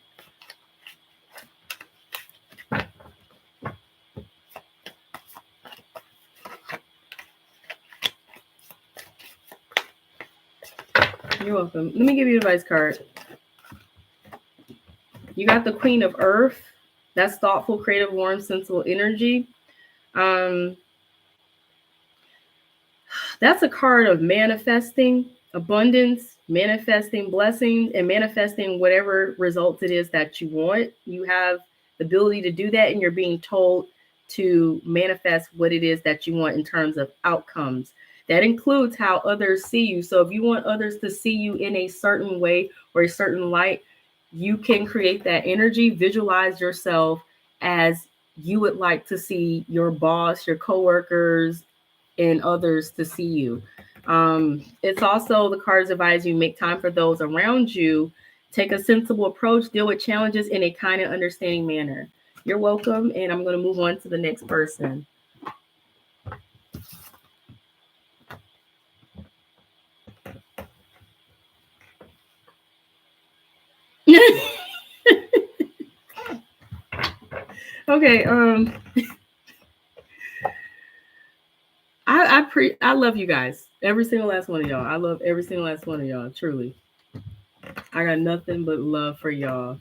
A: You're welcome. Let me give you an advice card. You got the Queen of Earth. That's thoughtful, creative, warm, sensible energy. That's a card of manifesting abundance, manifesting blessings, and manifesting whatever results it is that you want. You have the ability to do that, and you're being told to manifest what it is that you want in terms of outcomes. That includes how others see you. So if you want others to see you in a certain way or a certain light, you can create that energy, visualize yourself as you would like to see your boss, your coworkers, and others to see you. It's also the cards advise you make time for those around you, take a sensible approach, deal with challenges in a kind and understanding manner. You're welcome, and I'm going to move on to the next person. Okay. I love you guys. Every single last one of y'all. I love every single last one of y'all. Truly, I got nothing but love for y'all.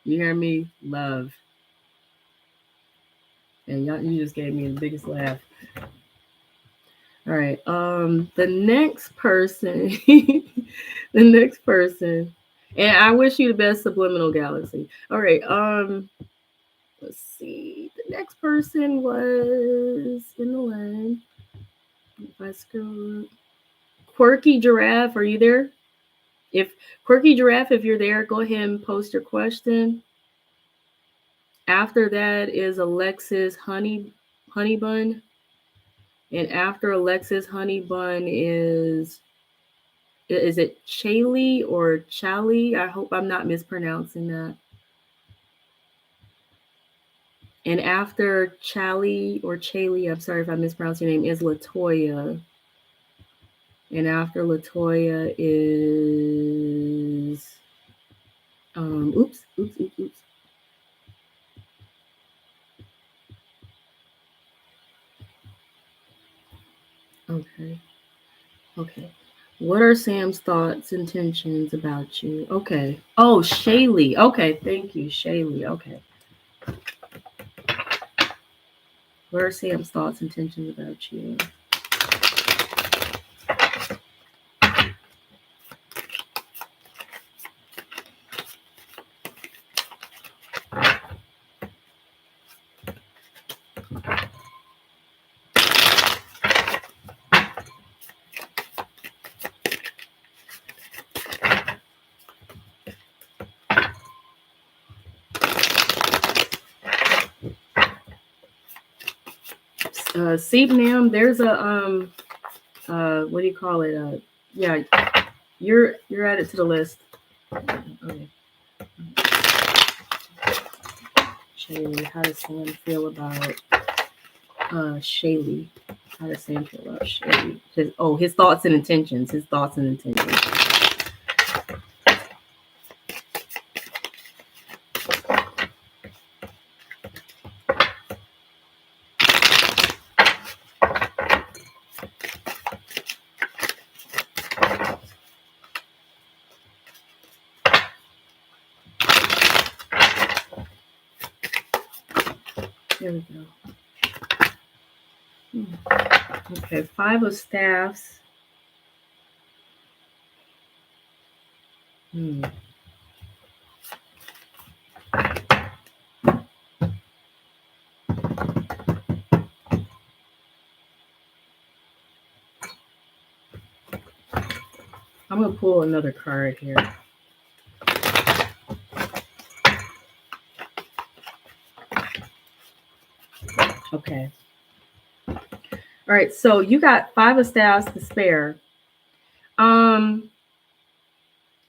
A: You hear me? Love. And y'all, you just gave me the biggest laugh. All right. The next person, the next person, and I wish you the best, Subliminal Galaxy. All right. Let's see. The next person was in the line. If I scroll up. Quirky Giraffe, are you there? If Quirky Giraffe, if you're there, go ahead and post your question. After that is Alexis Honeybun. And after Alexis Honeybun is it Chaley or Chali? I hope I'm not mispronouncing that. And after Chali or Chaley, I'm sorry if I mispronounced your name, is Latoya. And after Latoya is oops. Okay. What are Sam's thoughts, intentions about you? Okay. Oh, Shaylee. Okay, thank you, Shaylee. Okay. What are Sam's thoughts, intentions about you? Nam, there's a what do you call it? Yeah, you're added to the list. Okay. Shaylee, how does Sam feel about Shaylee? How does Sam feel about Shaylee? His thoughts and intentions. His thoughts and intentions. There we go. Okay, 5 of Staffs. I'm going to pull another card here. Okay. All right, so you got 5 of Staffs to spare.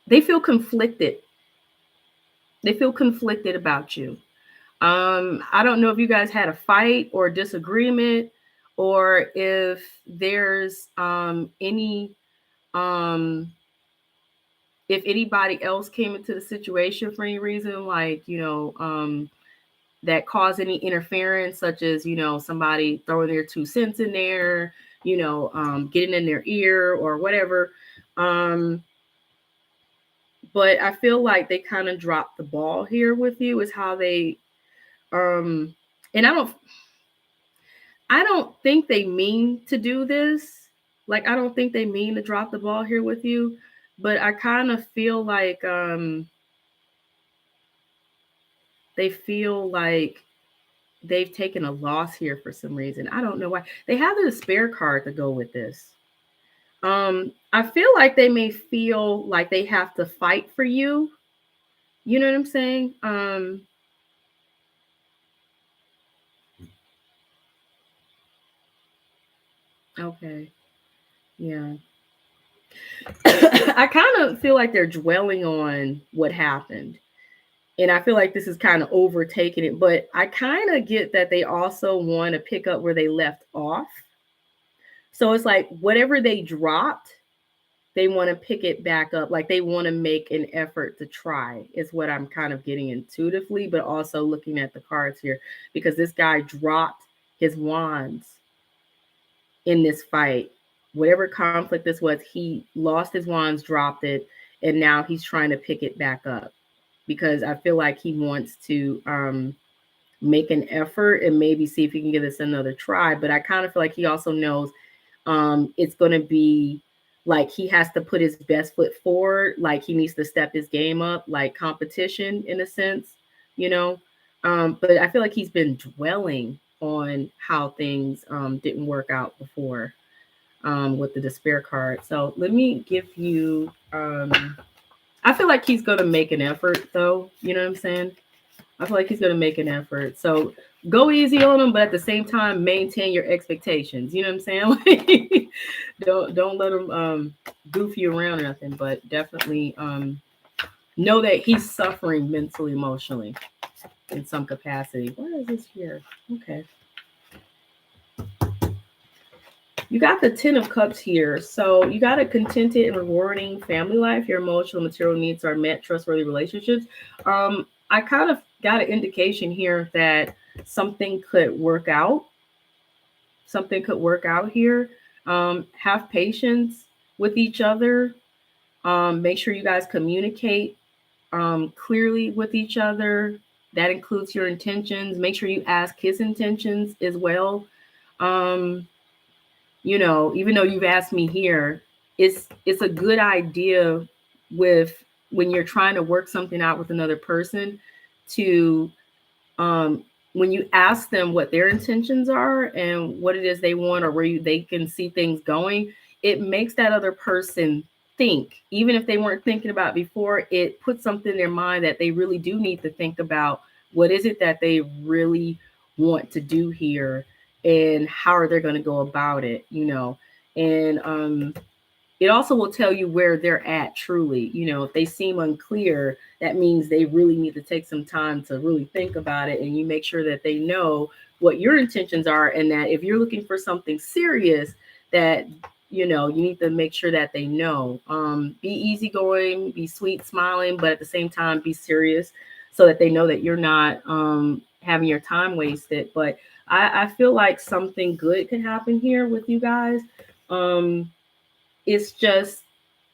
A: They feel conflicted. They feel conflicted about you. I don't know if you guys had a fight or disagreement, or if there's any if anybody else came into the situation for any reason, like that caused any interference, such as somebody throwing their 2 cents in there, getting in their ear or whatever. But I feel like they kind of dropped the ball here with you, is how they and I don't think they mean to do this. Like, I don't think they mean to drop the ball here with you, but I kind of feel like they feel like they've taken a loss here for some reason. I don't know why. They have the despair card to go with this. I feel like they may feel like they have to fight for you. You know what I'm saying? Okay. Yeah. I kind of feel like they're dwelling on what happened. And I feel like this is kind of overtaking it, but I kind of get that they also want to pick up where they left off. So it's like whatever they dropped, they want to pick it back up. Like they want to make an effort to try, is what I'm kind of getting intuitively, but also looking at the cards here because this guy dropped his wands in this fight. Whatever conflict this was, he lost his wands, dropped it, and now he's trying to pick it back up because I feel like he wants to make an effort and maybe see if he can give this another try. But I kind of feel like he also knows it's going to be like he has to put his best foot forward. Like he needs to step his game up, like competition in a sense, you know. But I feel like he's been dwelling on how things didn't work out before with the despair card. So let me give you. I feel like he's going to make an effort, though. You know what I'm saying? I feel like he's going to make an effort. So go easy on him, but at the same time, maintain your expectations. You know what I'm saying? Like, don't let him goof you around or nothing, but definitely know that he's suffering mentally, emotionally in some capacity. What is this here? Okay. You got the 10 of Cups here. So you got a contented and rewarding family life. Your emotional material needs are met, trustworthy relationships. I kind of got an indication here that something could work out. Something could work out here. Have patience with each other. Make sure you guys communicate clearly with each other. That includes your intentions. Make sure you ask his intentions as well. You know, even though you've asked me here, it's a good idea with when you're trying to work something out with another person to when you ask them what their intentions are and what it is they want or where they can see things going, it makes that other person think, even if they weren't thinking about before, it puts something in their mind that they really do need to think about. What is it that they really want to do here and how are they going to go about it, you know? And it also will tell you where they're at truly. You know, if they seem unclear, that means they really need to take some time to really think about it. And you make sure that they know what your intentions are. And that if you're looking for something serious, that, you know, you need to make sure that they know. Be easygoing, be sweet, smiling, but at the same time, be serious so that they know that you're not having your time wasted. But I feel like something good could happen here with you guys. It's just,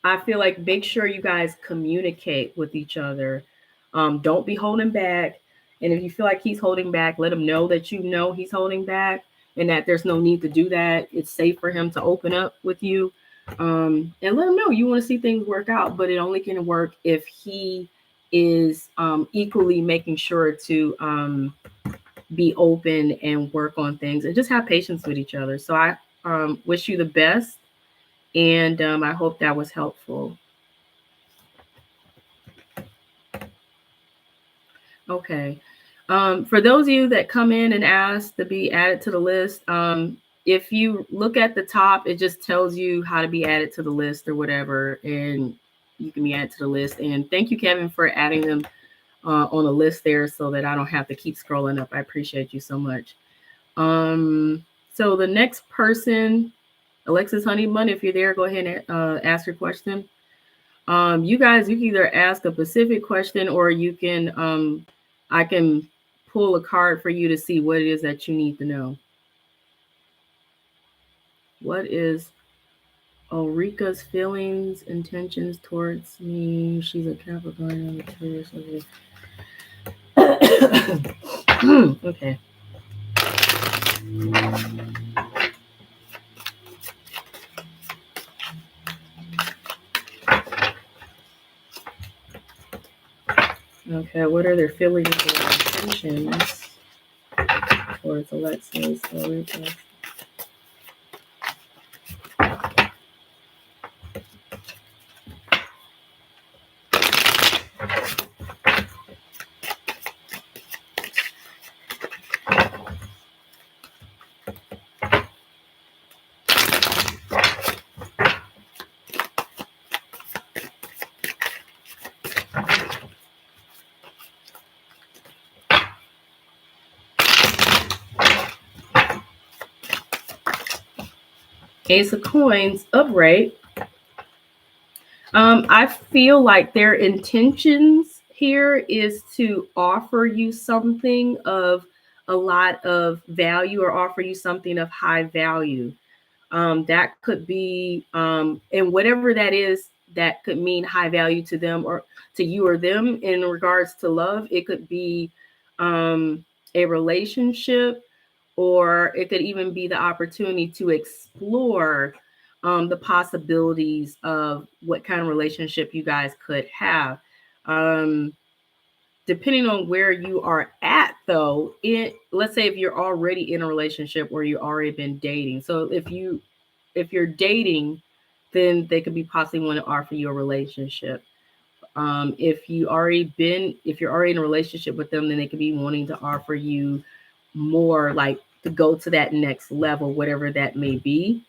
A: I feel like make sure you guys communicate with each other. Don't be holding back. And if you feel like he's holding back, let him know that you know he's holding back and that there's no need to do that. It's safe for him to open up with you. And let him know you want to see things work out, but it only can work if he is equally making sure to be open and work on things and just have patience with each other. So I wish you the best. And I hope that was helpful. Okay. For those of you that come in and ask to be added to the list, if you look at the top, it just tells you how to be added to the list or whatever, and you can be added to the list. And thank you, Kevin, for adding them on the list there so that I don't have to keep scrolling up. I appreciate you so much. So the next person, Alexis Honeybun, if you're there, go ahead and ask your question. You guys, you can either ask a specific question or you can, I can pull a card for you to see what it is that you need to know. What is Ulrika's feelings, intentions towards me? She's a Capricorn. Okay. Okay, what are their feelings or intentions towards Alexis? Ace of Coins, upright. I feel like their intentions here is to offer you something of a lot of value or offer you something of high value. That could be, and whatever that is, that could mean high value to them or to you or them in regards to love. It could be a relationship, or it could even be the opportunity to explore the possibilities of what kind of relationship you guys could have. Um, Depending on where you are at, though, let's say if you're already in a relationship or you already been dating. So if you're dating, then they could be possibly want to offer you a relationship. If you're already in a relationship with them, then they could be wanting to offer you more, like to go to that next level, whatever that may be.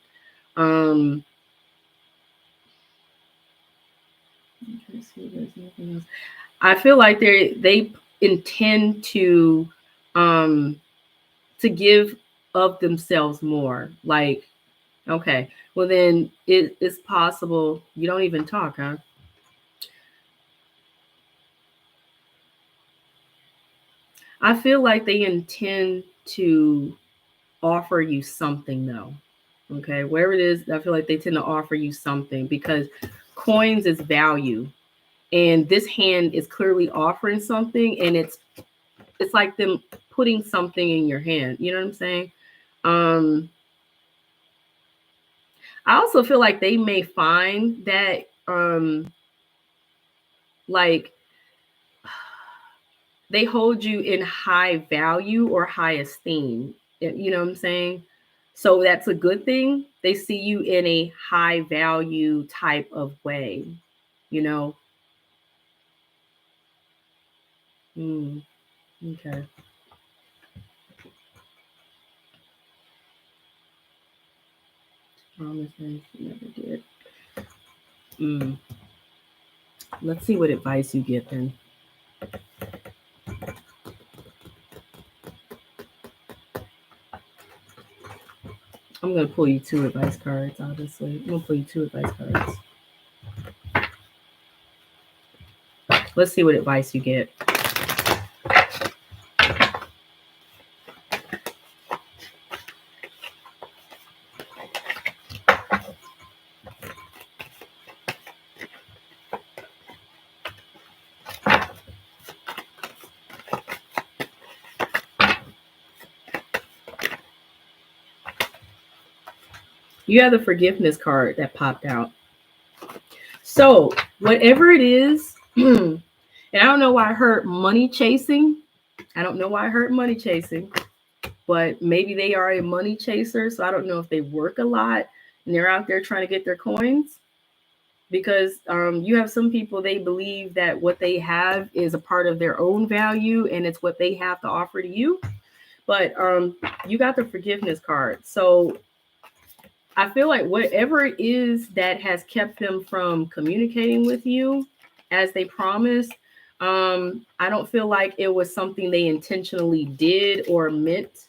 A: I feel like they intend to give of themselves more. Like, okay, well then it's possible you don't even talk, huh? I feel like they intend to offer you something though. Okay, wherever it is, I feel like they tend to offer you something because coins is value. And this hand is clearly offering something, and it's like them putting something in your hand. You know what I'm saying? Um, I also feel like they may find that like they hold you in high value or high esteem. You know what I'm saying? So that's a good thing. They see you in a high value type of way, you know? Okay. Promises you never did. Let's see what advice you get then. I'm going to pull you 2 advice cards, obviously. I'm going to pull you 2 advice cards. Let's see what advice you get. You have the forgiveness card that popped out. So, whatever it is, and I don't know why I heard money chasing. I don't know why I heard money chasing, but maybe they are a money chaser. So, I don't know if they work a lot and they're out there trying to get their coins. Because you have some people, they believe that what they have is a part of their own value and it's what they have to offer to you. But you got the forgiveness card. So I feel like whatever it is that has kept them from communicating with you as they promised, I don't feel like it was something they intentionally did or meant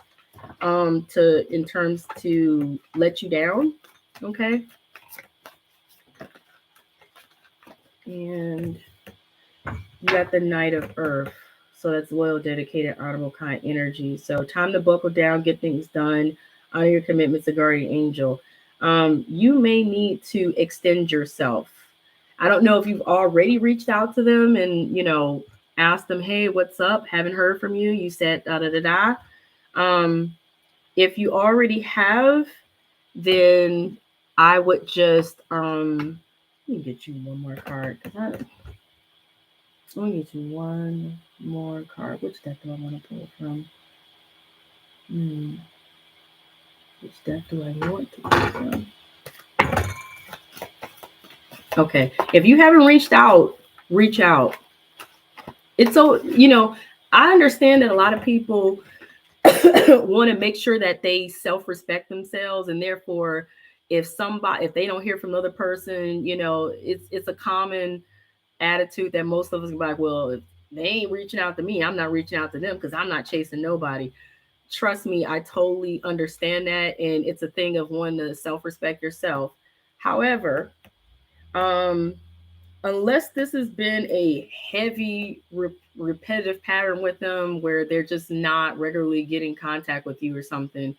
A: to in terms to let you down. Okay. And you got the Knight of Earth. So that's loyal, dedicated, honorable, kind energy. So time to buckle down, get things done, honor your commitments to guardian angel. You may need to extend yourself. I don't know if you've already reached out to them and, asked them, hey, what's up? Haven't heard from you. You said da da da da. If you already have, then I would just let me get you one more card. I'll get you one more card. Which deck do I want to pull from? Which deck do I want to pull from? Okay. If you haven't reached out, reach out. It's so, I understand that a lot of people want to make sure that they self-respect themselves, and therefore if they don't hear from another person, it's a common attitude that most of us are like, well, if they ain't reaching out to me, I'm not reaching out to them because I'm not chasing nobody. Trust me, I totally understand that, and it's a thing of wanting to self-respect yourself. However, um unless this has been a heavy repetitive pattern with them where they're just not regularly getting contact with you or something,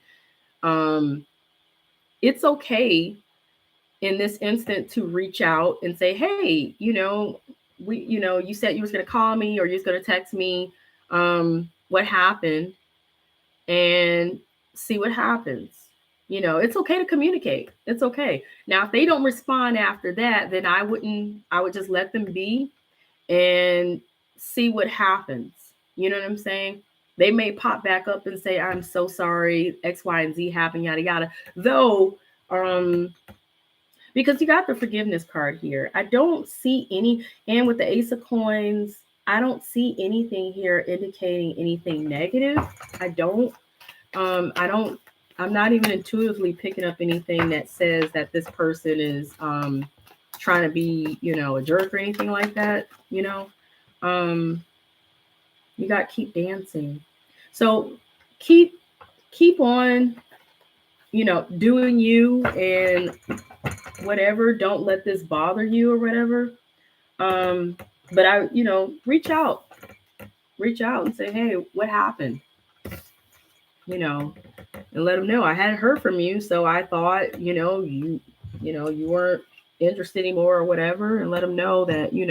A: it's okay in this instant to reach out and say, hey, you said you was going to call me or you was going to text me, what happened, and see what happens. It's okay to communicate. It's okay. Now, if they don't respond after that, then I would just let them be and see what happens. You know what I'm saying? They may pop back up and say, I'm so sorry, X, Y, and Z happened, yada, yada. Though, because you got the forgiveness card here. I don't see any, and with the Ace of Coins, I don't see anything here indicating anything negative. I don't. I'm not even intuitively picking up anything that says that this person is trying to be, a jerk or anything like that. You got keep dancing. So keep on, doing you and whatever. Don't let this bother you or whatever. But reach out and say, hey, what happened? And let them know I hadn't heard from you, so I thought, you weren't interested anymore or whatever, and let them know that, you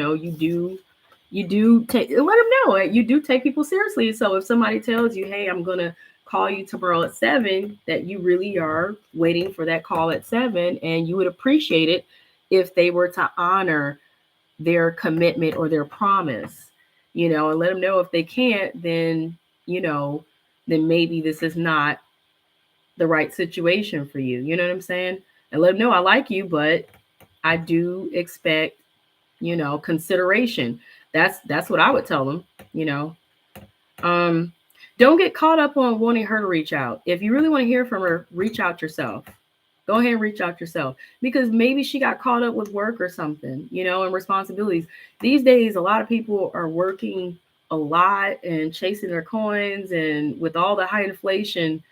A: do take, let them know that you do take people seriously. So if somebody tells you, hey, I'm going to call you tomorrow at 7, that you really are waiting for that call at 7, and you would appreciate it if they were to honor their commitment or their promise, and let them know if they can't, then, then maybe this is not the right situation for you. You know what I'm saying? And let them know I like you, but I do expect, consideration. That's what I would tell them, Don't get caught up on wanting her to reach out. If you really want to hear from her, reach out yourself. Go ahead and reach out yourself, because maybe she got caught up with work or something, and responsibilities. These days, a lot of people are working a lot and chasing their coins, and with all the high inflation,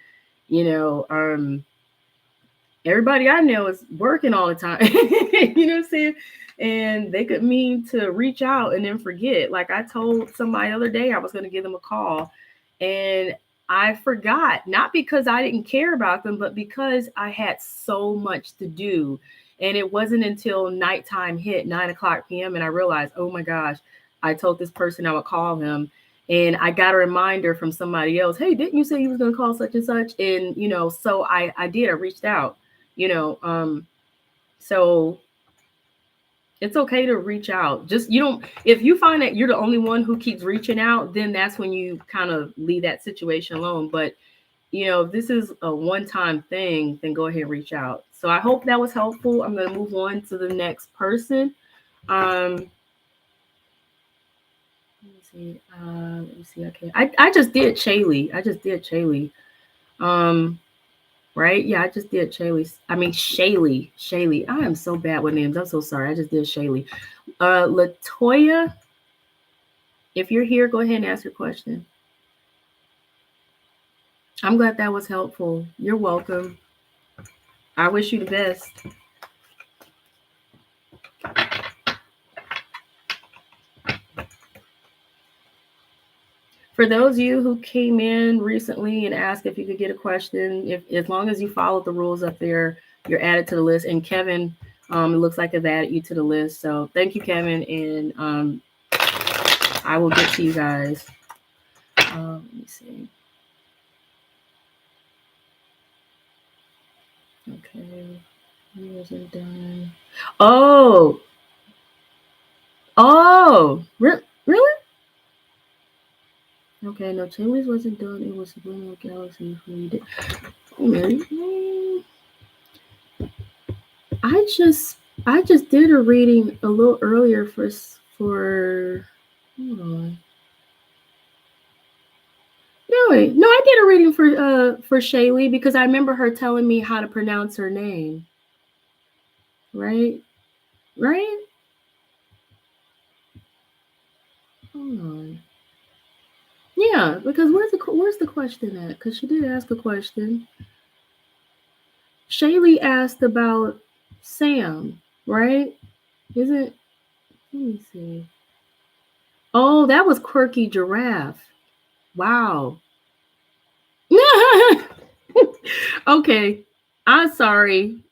A: everybody I know is working all the time. You know what I'm saying? And they could mean to reach out and then forget. Like I told somebody the other day I was going to give them a call, and I forgot, not because I didn't care about them, but because I had so much to do. And it wasn't until nighttime hit 9:00 p.m. and I realized, oh my gosh, I told this person I would call him. And I got a reminder from somebody else. Hey, didn't you say you was going to call such and such? And, so I did, I reached out, so it's okay to reach out. Just, if you find that you're the only one who keeps reaching out, then that's when you kind of leave that situation alone. But, if this is a one-time thing, then go ahead and reach out. So I hope that was helpful. I'm going to move on to the next person. Let me see. Okay. I just did Shaylee. Right? Yeah, I just did Shaylee. I mean, Shaylee. I am so bad with names. I'm so sorry. I just did Shaylee. Latoya, if you're here, go ahead and ask your question. I'm glad that was helpful. You're welcome. I wish you the best. For those of you who came in recently and asked if you could get a question, if as long as you followed the rules up there, you're added to the list. And Kevin, it looks like I've added you to the list. So thank you, Kevin. And I will get to you guys. Let me see. Okay. Wasn't done. Oh, really? Okay, no, Chili's wasn't done. It was Subliminal Galaxy who we did. Oh, man. I just did a reading a little earlier for hold on. No, wait. No, I did a reading for Shaylee because I remember her telling me how to pronounce her name. Right? Right? Hold on. Yeah, because where's the question at? Because she did ask a question. Shaylee asked about Sam, right? Isn't let me see. Oh, that was Quirky Giraffe. Wow. Okay. I'm sorry.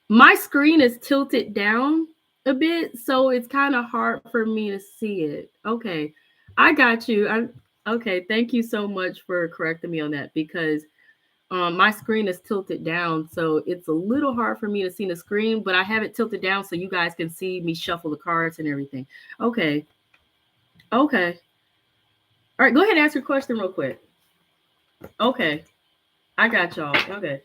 A: My screen is tilted down a bit, so it's kind of hard for me to see it. Okay. I got you. Okay. Thank you so much for correcting me on that because my screen is tilted down, so it's a little hard for me to see the screen, but I have it tilted down so you guys can see me shuffle the cards and everything. Okay. Okay. All right. Go ahead and ask your question real quick. Okay. I got y'all. Okay.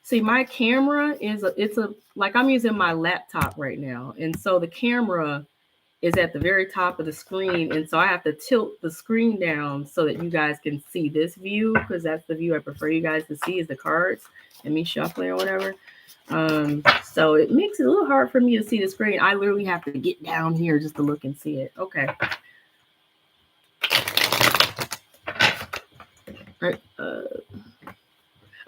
A: See, my camera it's a like I'm using my laptop right now. And so the camera is at the very top of the screen. And so I have to tilt the screen down so that you guys can see this view because that's the view I prefer you guys to see is the cards and me shuffling or whatever. So it makes it a little hard for me to see the screen. I literally have to get down here just to look and see it. Okay. All right.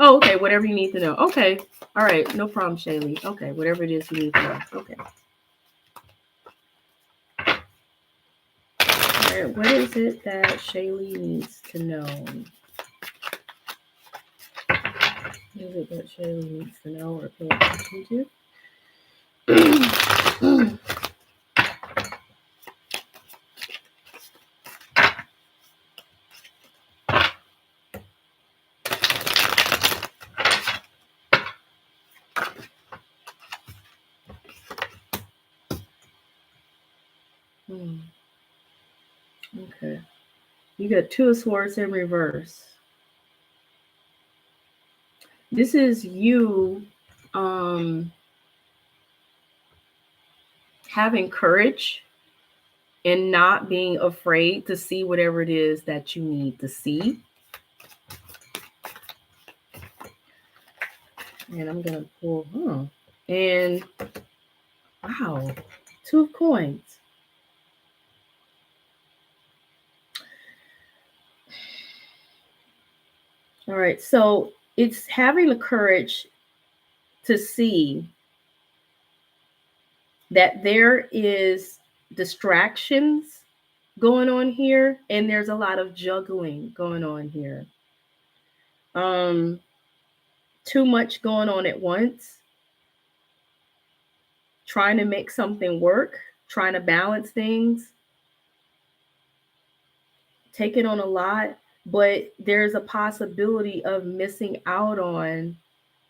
A: Oh, okay. Whatever you need to know. Okay. All right. No problem, Shaylee. Okay. Whatever it is you need to know. Okay. All right. What is it that Shaylee needs to know? What is it that Shaylee needs to know or pay attention to? Okay. You got Two of Swords in reverse. This is you having courage and not being afraid to see whatever it is that you need to see. And I'm going to pull, and wow, Two of Coins. All right, so it's having the courage to see that there is distractions going on here and there's a lot of juggling going on here. Too much going on at once. Trying to make something work, trying to balance things. Taking on a lot, but there's a possibility of missing out on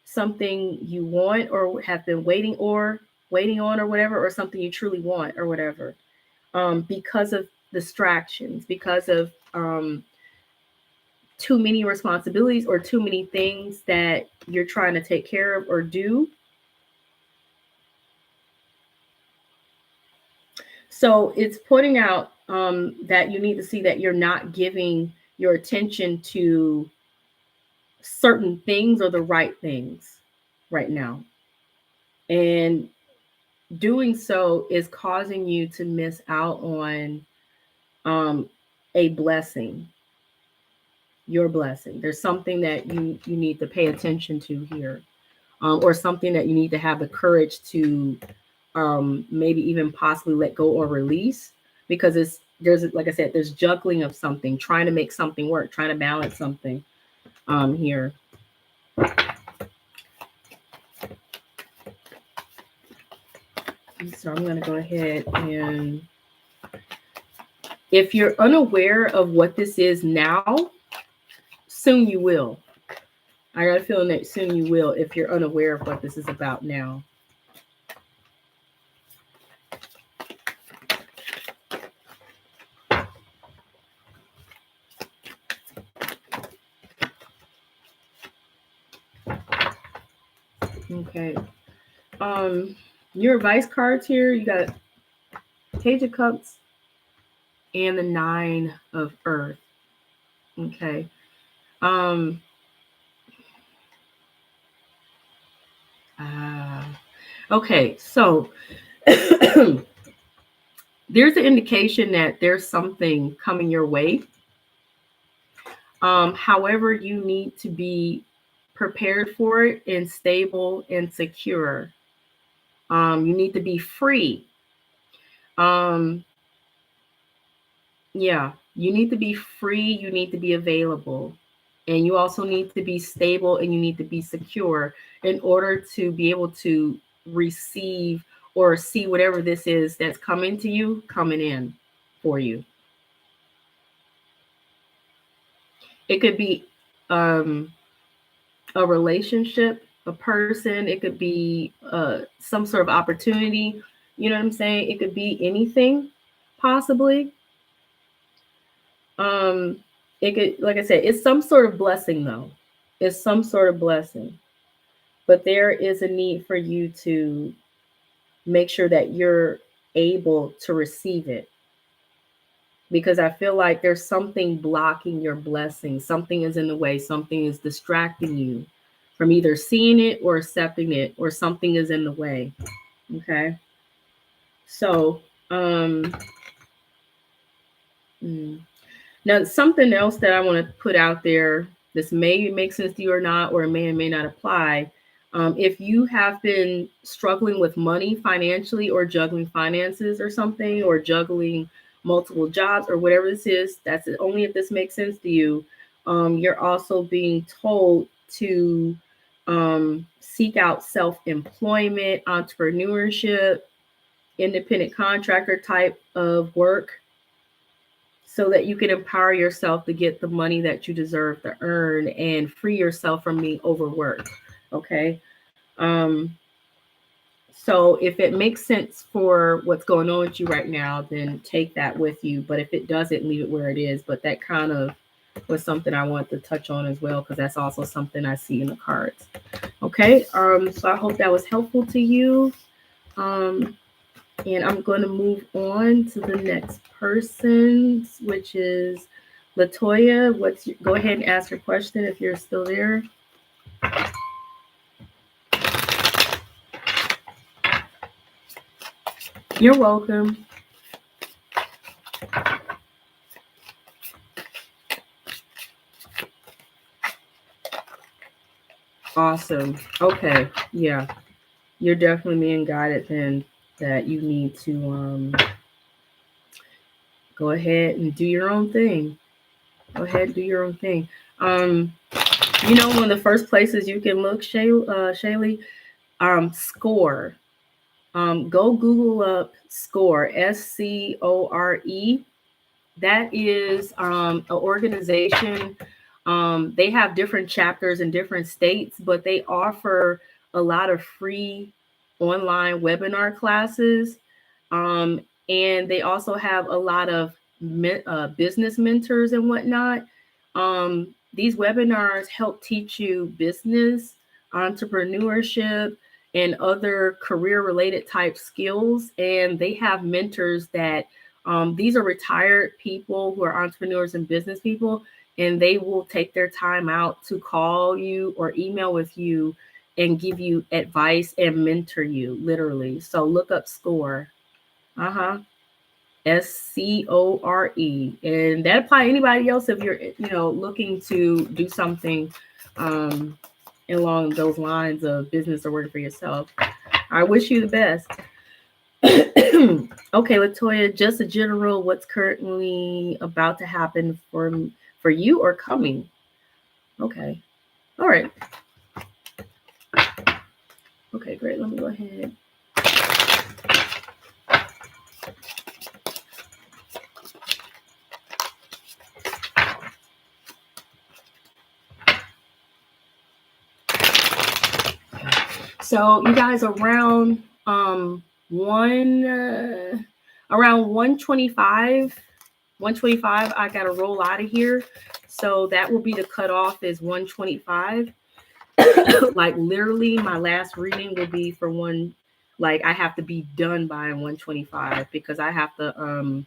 A: something you want or have been waiting on or whatever, or something you truly want or whatever, because of distractions, because of too many responsibilities or too many things that you're trying to take care of or do. So it's pointing out that you need to see that you're not giving your attention to certain things or the right things right now. And doing so is causing you to miss out on a blessing, your blessing. There's something that you need to pay attention to here, or something that you need to have the courage to maybe even possibly let go or release, because there's like I said, there's juggling of something, trying to make something work, trying to balance something here. So I'm going to go ahead and, if you're unaware of what this is now, soon you will. I got a feeling that soon you will if you're unaware of what this is about now. Okay. Your advice cards here, you got Page of Cups and the Nine of Earth. Okay. Um okay, so there's an indication that there's something coming your way. However, you need to be prepared for it and stable and secure. You need to be free. Um, yeah, you need to be free. You need to be available. And you also need to be stable and you need to be secure in order to be able to receive or see whatever this is that's coming to you, coming in for you. It could be um, a relationship, a person, it could be some sort of opportunity. You know what I'm saying? It could be anything, possibly. Um, it could, like I said, it's some sort of blessing, though. It's some sort of blessing. But there is a need for you to make sure that you're able to receive it. Because I feel like there's something blocking your blessing. Something is in the way. Something is distracting you from either seeing it or accepting it, or something is in the way. Okay. So, mm. Now something else that I want to put out there, this may make sense to you or not, or it may or may not apply. If you have been struggling with money financially, or juggling finances or something, or juggling multiple jobs or whatever this is, that's only if this makes sense to you. You're also being told to seek out self-employment, entrepreneurship, independent contractor type of work, so that you can empower yourself to get the money that you deserve to earn and free yourself from being overworked. Okay. Um, so if it makes sense for what's going on with you right now, then take that with you. But if it doesn't, leave it where it is. But that kind of was something I wanted to touch on as well, because that's also something I see in the cards. Okay. So I hope that was helpful to you. And I'm going to move on to the next person, which is Latoya. Go ahead and ask your question if you're still there. You're welcome. Awesome. Okay. Yeah. You're definitely being guided then, that you need to go ahead and do your own thing. Go ahead and do your own thing. One of the first places you can look, Shaylee, Score. Go Google up Score, SCORE. That is an organization. They have different chapters in different states, but they offer a lot of free online webinar classes. And they also have a lot of business mentors and whatnot. These webinars help teach you business, entrepreneurship, and other career related type skills. And they have mentors that these are retired people who are entrepreneurs and business people, and they will take their time out to call you or email with you and give you advice and mentor you, literally. So look up Score. SCORE. And that apply to anybody else if you're, looking to do something along those lines of business or working for yourself. I wish you the best. Okay, Latoya, just a general, what's currently about to happen for you or coming? Okay. All right. Okay, great. Let me go ahead. So you guys around around 125, I gotta roll out of here. So that will be the cutoff is 125. Like literally my last reading will be for one, like I have to be done by 125 because I have to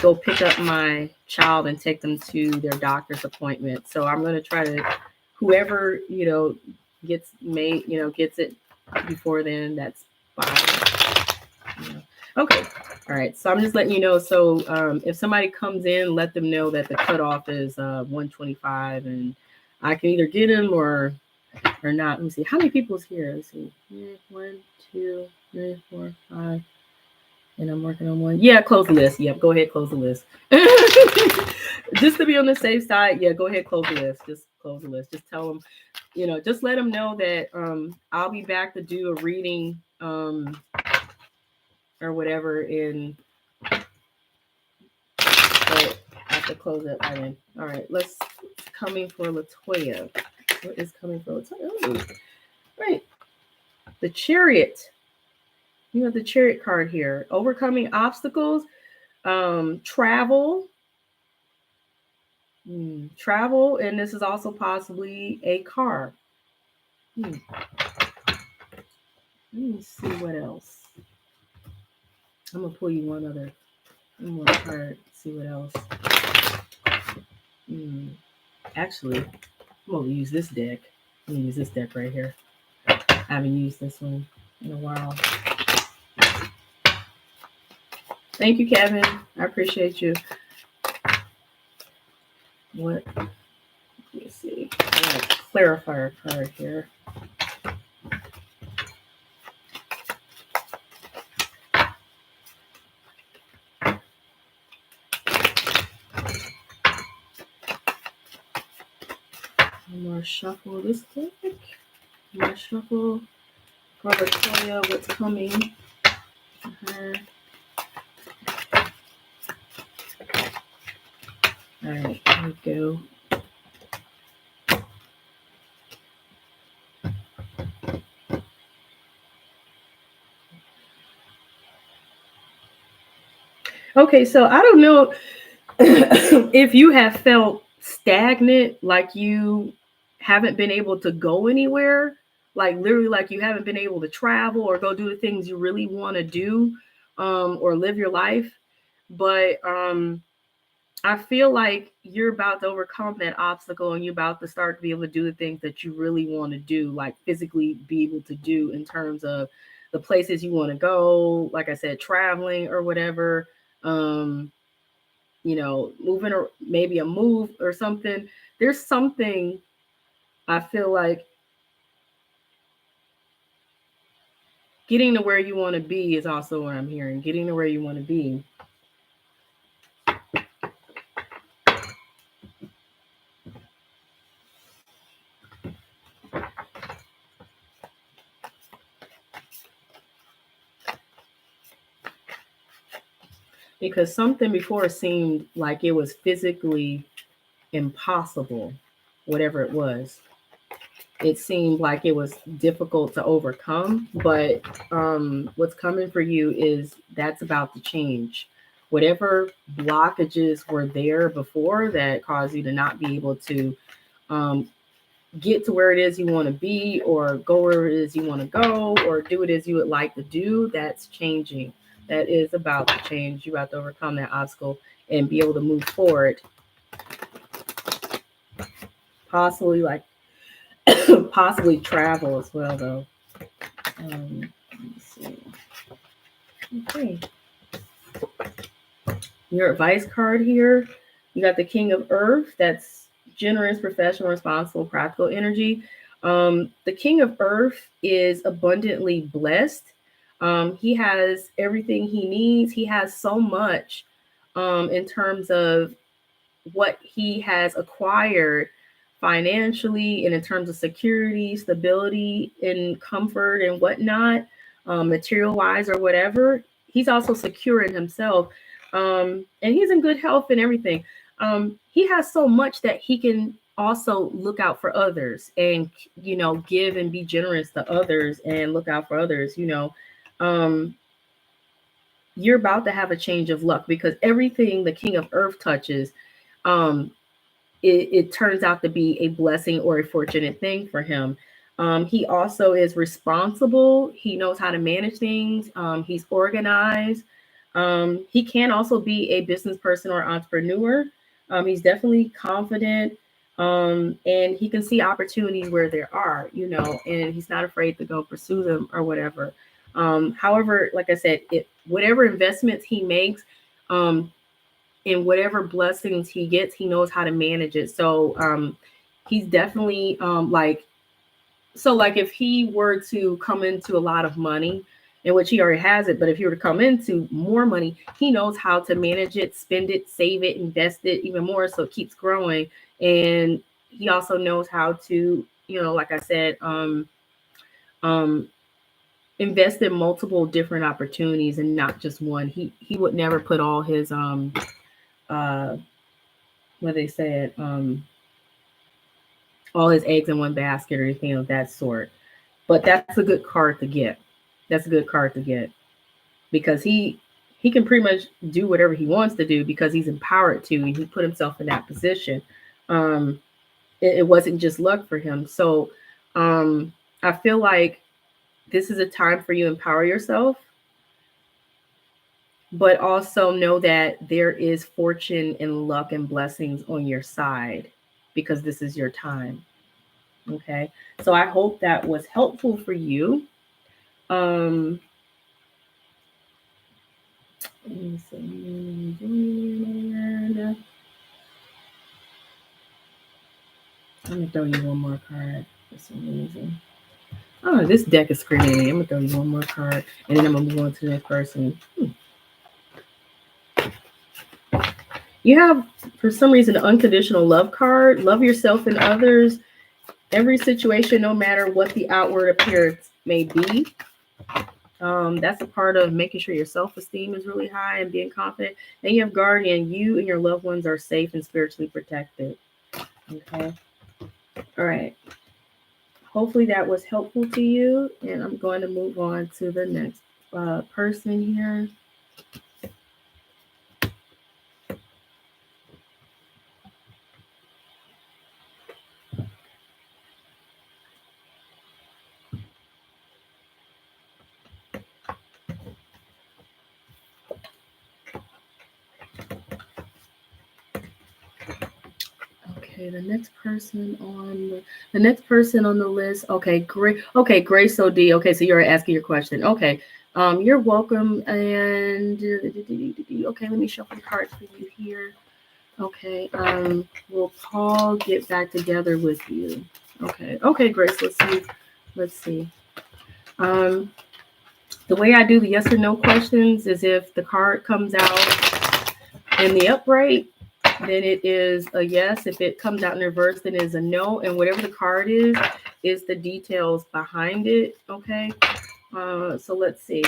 A: go pick up my child and take them to their doctor's appointment. So I'm going to try to, whoever, gets made, gets it before then, that's fine. Okay. All right. So I'm just letting you know. So if somebody comes in, let them know that the cutoff is 125 and I can either get them or not. Let me see. How many people's here? Let's see. 1, 2, 3, 4, 5. And I'm working on one. Yeah, close the list. Yep, go ahead, close the list. Just to be on the safe side, yeah, go ahead, close the list. Just close the list. Just tell them, just let them know that I'll be back to do a reading or whatever in. I have to close it right in. All right, let's coming for Latoya. What is coming for Latoya? Oh, right, the Chariot. You have the Chariot card here. Overcoming obstacles, travel, travel, and this is also possibly a car. Let me see what else. I'm gonna pull you one more card. See what else. Actually, I'm gonna use this deck. I'm gonna use this deck right here. I haven't used this one in a while. Thank you, Kevin. I appreciate you. What? Let me see. I got a clarifier card here. I'm gonna shuffle this deck. I'm gonna shuffle for Latoya what's coming to her. All right, here we go. Okay, so I don't know if you have felt stagnant, like you haven't been able to go anywhere, like literally like you haven't been able to travel or go do the things you really want to do, or live your life. But I feel like you're about to overcome that obstacle and you're about to start to be able to do the things that you really want to do, like physically be able to do in terms of the places you want to go, like I said, traveling or whatever. Moving or maybe a move or something. There's something I feel like getting to where you want to be is also what I'm hearing. Getting to where you want to be. Because something before seemed like it was physically impossible, whatever it was. It seemed like it was difficult to overcome, but what's coming for you is that's about to change. Whatever blockages were there before that caused you to not be able to get to where it is you want to be or go where it is you want to go or do it as you would like to do, that's changing. That is about to change. You're about to overcome that obstacle and be able to move forward. Possibly possibly travel as well, though. Let me see. Okay. Your advice card here. You got the King of Earth. That's generous, professional, responsible, practical energy. The King of Earth is abundantly blessed. He has everything he needs. He has so much in terms of what he has acquired financially and in terms of security, stability, and comfort and whatnot, material wise or whatever. He's also secure in himself. And he's in good health and everything. He has so much that he can also look out for others and, give and be generous to others and look out for others, you're about to have a change of luck because everything the King of Earth touches, it turns out to be a blessing or a fortunate thing for him. He also is responsible. He knows how to manage things. He's organized. He can also be a business person or entrepreneur. He's definitely confident. And he can see opportunities where there are, and he's not afraid to go pursue them or whatever. However, like I said, whatever investments he makes, and whatever blessings he gets, he knows how to manage it. So he's definitely like if he were to come into a lot of money, in which he already has it, but if he were to come into more money, he knows how to manage it, spend it, save it, invest it even more so it keeps growing. And he also knows how to, like I said, invest in multiple different opportunities and not just one. He would never put all his what they said, all his eggs in one basket or anything of that sort. But that's a good card to get. That's a good card to get because he can pretty much do whatever he wants to do because he's empowered to, and he put himself in that position. It wasn't just luck for him. So I feel like this is a time for you to empower yourself, but also know that there is fortune and luck and blessings on your side because this is your time. Okay. So I hope that was helpful for you. Let me see. I'm gonna throw you one more card for some reason. Oh, this deck is screaming at me. I'm gonna throw you one more card, and then I'm gonna move on to the next person. You have, for some reason, an unconditional love card. Love yourself and others. Every situation, no matter what the outward appearance may be. That's a part of making sure your self-esteem is really high and being confident. Then you have guardian. You and your loved ones are safe and spiritually protected. Okay. All right. Hopefully that was helpful to you. And I'm going to move on to the next person here. Okay, the next person on the list. Okay, great. Okay, Grace OD. Okay, so you're asking your question. Okay, you're welcome. And okay, let me shuffle the cards for you here. Okay, will Paul get back together with you? Okay, Grace. Let's see. The way I do the yes or no questions is if the card comes out in the upright, then it is a yes. If it comes out in reverse, then it is a no. And whatever the card is the details behind it. Okay. So let's see.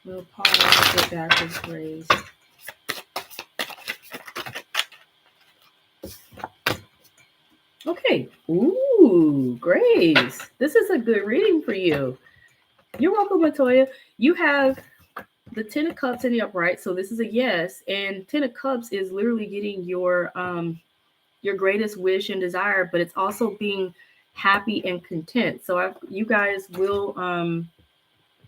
A: We'll pause, get back with Grace. Okay. Ooh, Grace. This is a good reading for you. You're welcome, Latoya. You have the 10 of Cups in the upright, so this is a yes. And 10 of Cups is literally getting your greatest wish and desire, but it's also being happy and content. So you guys will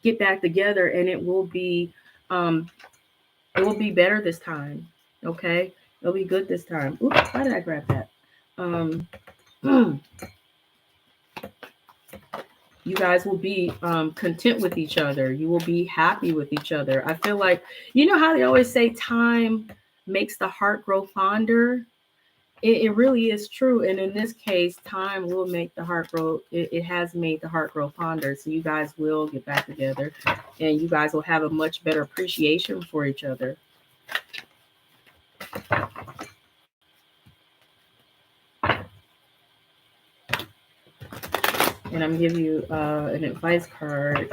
A: get back together, and it will be better this time. Okay, it'll be good this time. Oops, why did I grab that? You guys will be content with each other. You will be happy with each other. I feel like, you know how they always say time makes the heart grow fonder? It really is true. And in this case, time will make the heart grow. It has made the heart grow fonder. So you guys will get back together, and you guys will have a much better appreciation for each other. And I'm giving you an advice card.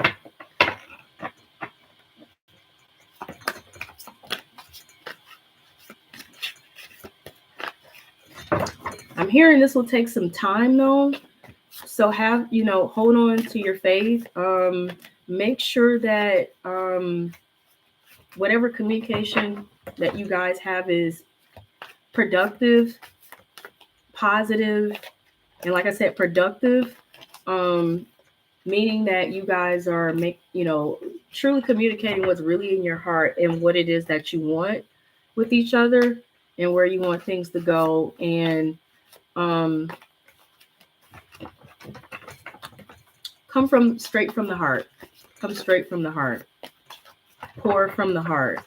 A: I'm hearing this will take some time though. So have, hold on to your faith. Make sure that whatever communication that you guys have is productive, positive, and like I said, productive. Meaning that you guys are truly communicating what's really in your heart and what it is that you want with each other and where you want things to go. And come straight from the heart. Come straight from the heart. Pour from the heart.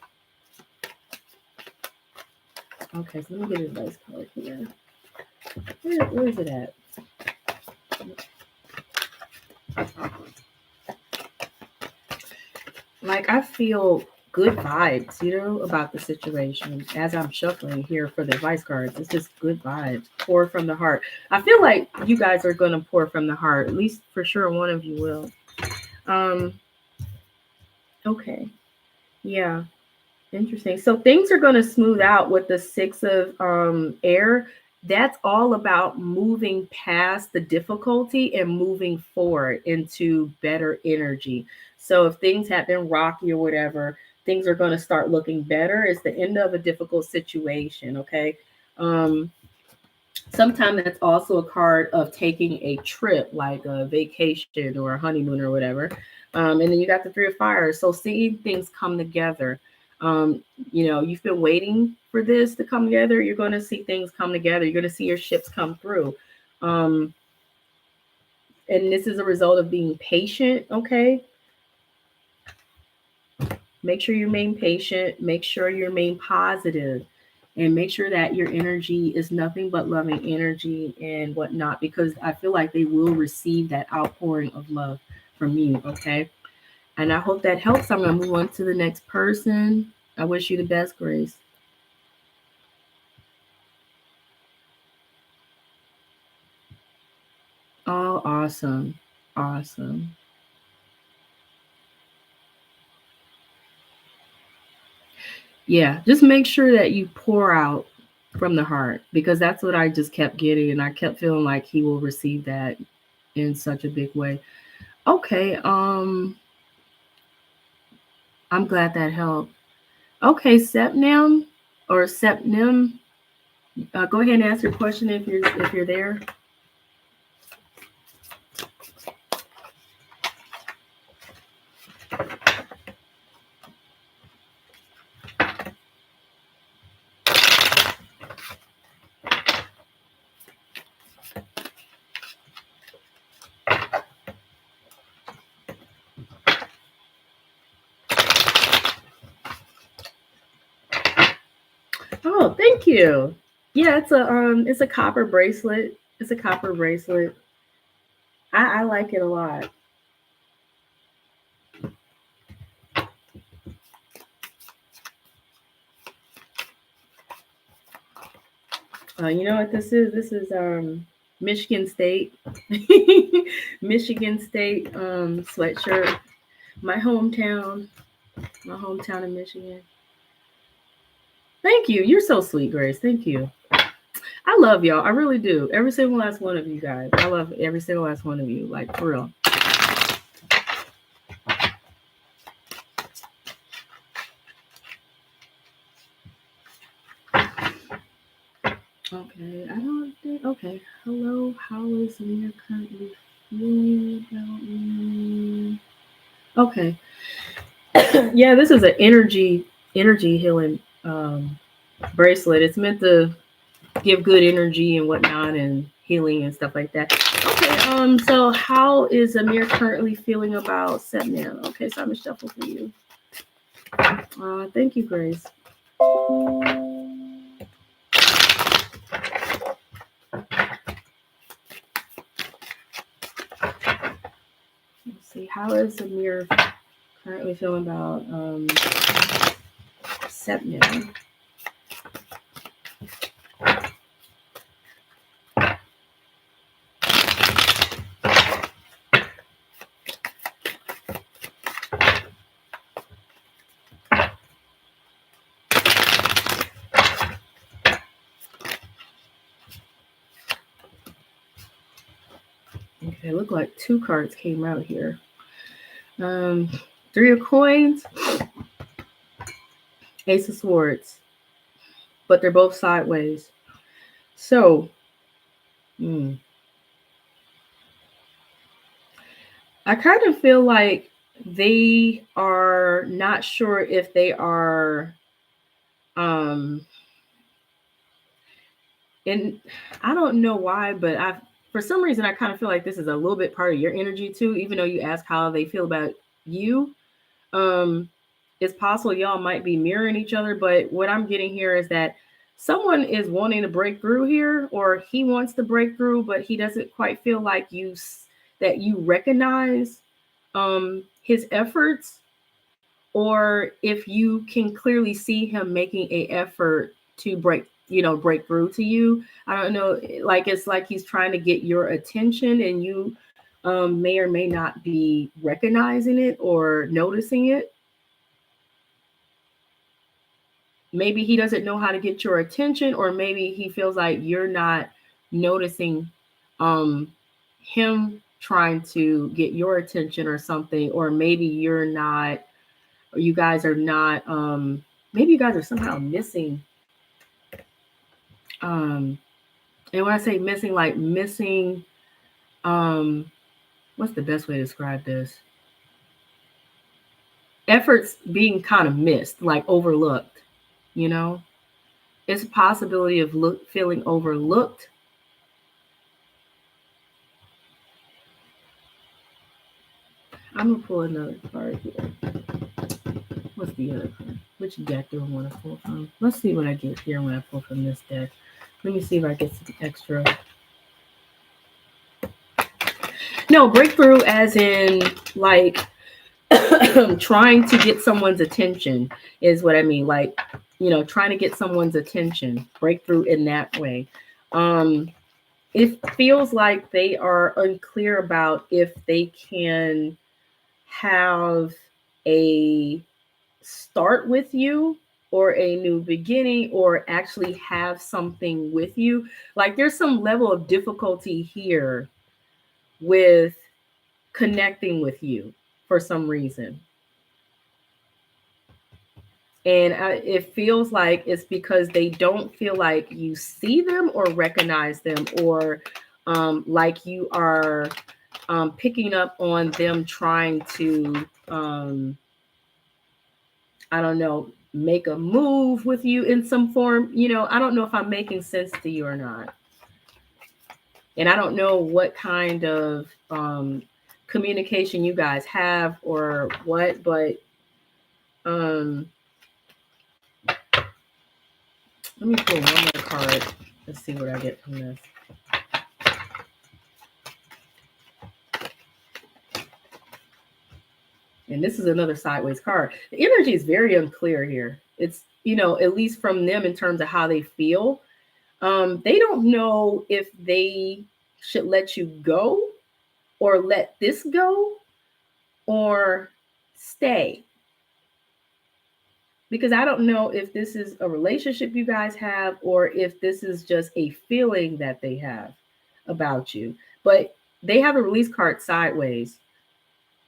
A: Okay, so let me get a nice card here. Where is it at? Like, I feel good vibes, about the situation as I'm shuffling here for the advice cards. It's just good vibes. Pour from the heart. I feel like you guys are going to pour from the heart. At least for sure one of you will. Okay. Yeah. Interesting. So things are going to smooth out with the 6 of air. That's all about moving past the difficulty and moving forward into better energy. So if things have been rocky or whatever, things are going to start looking better. It's the end of a difficult situation. Okay. Sometimes that's also a card of taking a trip, like a vacation or a honeymoon or whatever. And then you got the 3 of fire. So seeing things come together. You've been waiting for this to come together. You're going to see things come together. You're going to see your ships come through. And this is a result of being patient. Okay. Make sure you remain patient. Make sure you remain positive. And make sure that your energy is nothing but loving energy and whatnot, because I feel like they will receive that outpouring of love from you. Okay. And I hope that helps. I'm going to move on to the next person. I wish you the best, Grace. Oh, awesome. Awesome. Yeah, just make sure that you pour out from the heart, because that's what I just kept getting. And I kept feeling like he will receive that in such a big way. Okay. I'm glad that helped. Okay, Sepnim or Sepnim. Go ahead and ask your question if you're there. Oh, thank you. Yeah, it's a copper bracelet. It's a copper bracelet. I like it a lot. You know what this is? This is Michigan State. Michigan State sweatshirt. My hometown. My hometown in Michigan. Thank you. You're so sweet, Grace. Thank you. I love y'all. I really do. Every single last one of you guys. I love every single last one of you. Like, for real. Okay, I don't think. Okay, hello. How is Amir currently feeling about me? Okay. Yeah, this is an energy healing bracelet. It's meant to give good energy and whatnot and healing and stuff like that. Okay. So how is Amir currently feeling about Sepnan? Okay, so I'm gonna shuffle for you. Thank you, Grace. Let's see. How is Amir currently feeling about Sepnan? It looked like two cards came out here. Three of Coins, Ace of Swords, but they're both sideways. So, I kind of feel like they are not sure if they are, and I don't know why, but for some reason, I kind of feel like this is a little bit part of your energy too, even though you ask how they feel about you. It's possible y'all might be mirroring each other, but what I'm getting here is that someone is wanting to break through here, or he wants to break through, but he doesn't quite feel like that you recognize his efforts, or if you can clearly see him making a effort to break through to you. I don't know, like it's like he's trying to get your attention, and you may or may not be recognizing it or noticing it. Maybe he doesn't know how to get your attention, or maybe he feels like you're not noticing him trying to get your attention or something, or maybe you're not, or you guys are not, maybe you guys are somehow missing. And when I say missing, like missing, what's the best way to describe this? Efforts being kind of missed, like overlooked, you know? It's a possibility of feeling overlooked. I'm gonna pull another card here. What's the other card? Which deck do I want to pull from? Let's see what I get here when I pull from this deck. Let me see if I get some extra. No, breakthrough as in like trying to get someone's attention is what I mean. Like, trying to get someone's attention. Breakthrough in that way. It feels like they are unclear about if they can have a start with you, or a new beginning, or actually have something with you. Like there's some level of difficulty here with connecting with you for some reason. And it feels like it's because they don't feel like you see them or recognize them, or like you are picking up on them trying to, I don't know, make a move with you in some form. I don't know if I'm making sense to you or not. And I don't know what kind of communication you guys have or what, but let me pull one more card. Let's see what I get from this. And this is another sideways card. The energy is very unclear here. It's, at least from them in terms of how they feel. They don't know if they should let you go, or let this go, or stay. Because I don't know if this is a relationship you guys have, or if this is just a feeling that they have about you. But they have a release card sideways.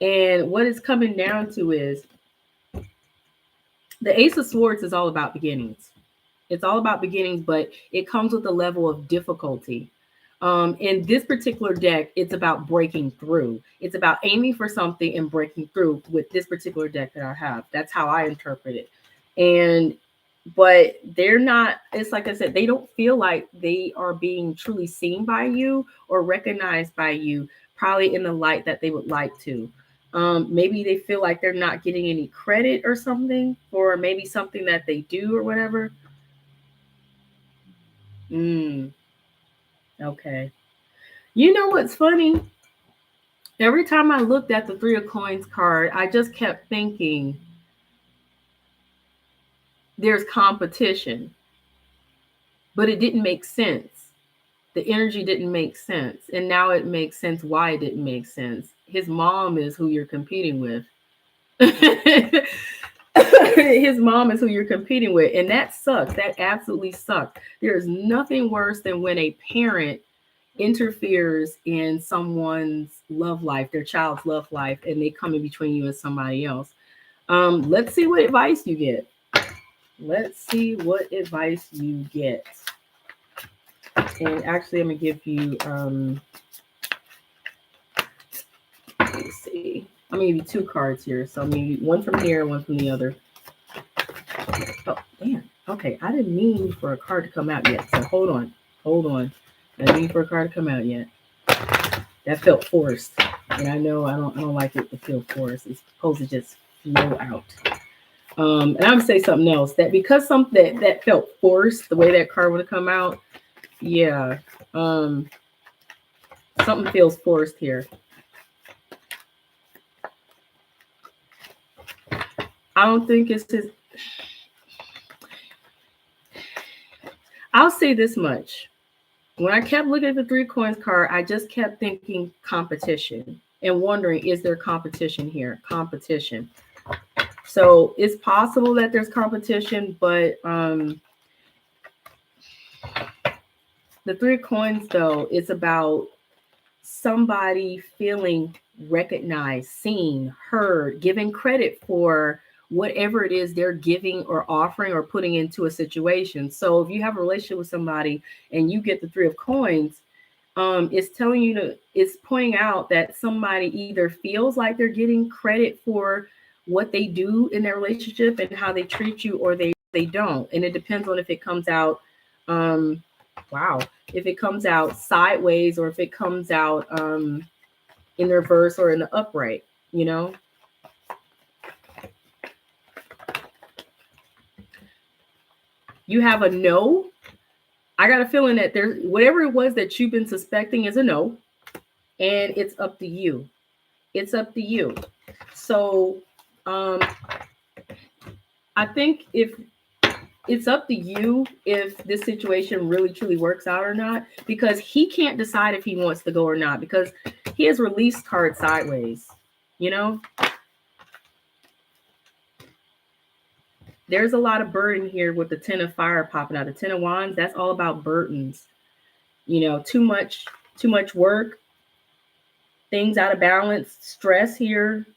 A: And what it's coming down to is the Ace of Swords is all about beginnings. It's all about beginnings, but it comes with a level of difficulty. In this particular deck, it's about breaking through. It's about aiming for something and breaking through with this particular deck that I have. That's how I interpret it. But they're not, it's like I said, they don't feel like they are being truly seen by you or recognized by you, probably in the light that they would like to. Maybe they feel like they're not getting any credit or something, or maybe something that they do or whatever. Okay. You know what's funny? Every time I looked at the Three of Coins card, I just kept thinking there's competition, but it didn't make sense. The energy didn't make sense. And now it makes sense why it didn't make sense. His mom is who you're competing with. His mom is who you're competing with. And that sucks. That absolutely sucks. There's nothing worse than when a parent interferes in someone's love life, their child's love life, and they come in between you and somebody else. Let's see what advice you get. Let's see what advice you get. And actually, I'm gonna give you let me see. I'm gonna give you two cards here. So I'm gonna give you one from here, one from the other. Oh, damn. Okay, I didn't mean for a card to come out yet. So hold on. I didn't mean for a card to come out yet. That felt forced. And I know I don't like it to feel forced. It's supposed to just flow out. And I'm gonna say something else, that because something that felt forced, the way that card would have come out, yeah. Something feels forced here. I don't think it's just. I'll say this much. When I kept looking at the Three Coins card, I just kept thinking competition and wondering, is there competition here? Competition. So it's possible that there's competition, but the Three Coins, though, it's about somebody feeling recognized, seen, heard, given credit for whatever it is they're giving or offering or putting into a situation. So if you have a relationship with somebody and you get the Three of Coins, it's telling you to, it's pointing out that somebody either feels like they're getting credit for what they do in their relationship and how they treat you, or they don't. And it depends on if it comes out, if it comes out sideways or if it comes out in the reverse or in the upright, you know. You have a no. I got a feeling that there's whatever it was that you've been suspecting is a no, and it's up to you. It's up to you. So I think if it's up to you if this situation really truly works out or not, because he can't decide if he wants to go or not, because he has released card sideways, you know. There's a lot of burden here with the Ten of Fire popping out. The Ten of Wands, that's all about burdens. You know, too much work, things out of balance, stress here.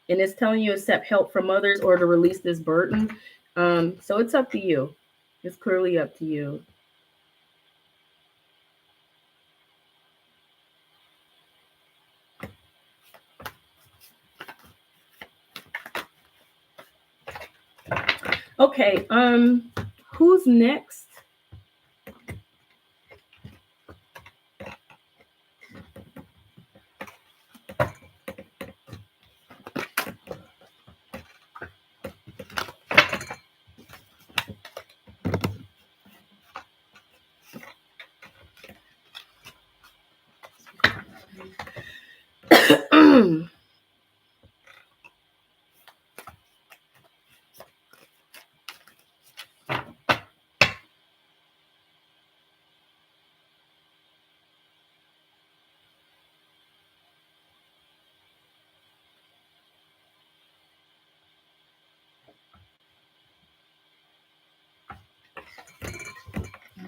A: And it's telling you accept help from others or to release this burden. So it's up to you. It's clearly up to you. Okay, who's next?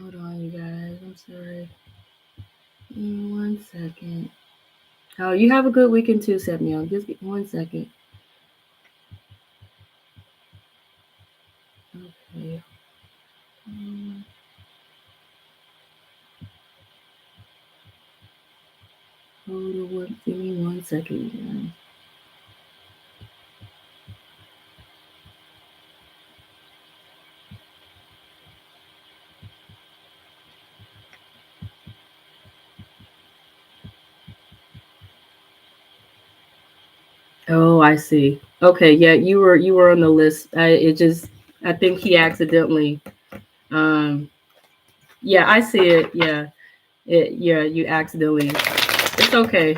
A: Hold on, you guys. I'm sorry. 1 second. Oh, you have a good weekend too, Sepnion. Just get 1 second. Okay. Hold on, give me 1 second, guys. Oh, I see. Okay, yeah, you were on the list. I think he accidentally. Yeah, I see it. Yeah, you accidentally. It's okay,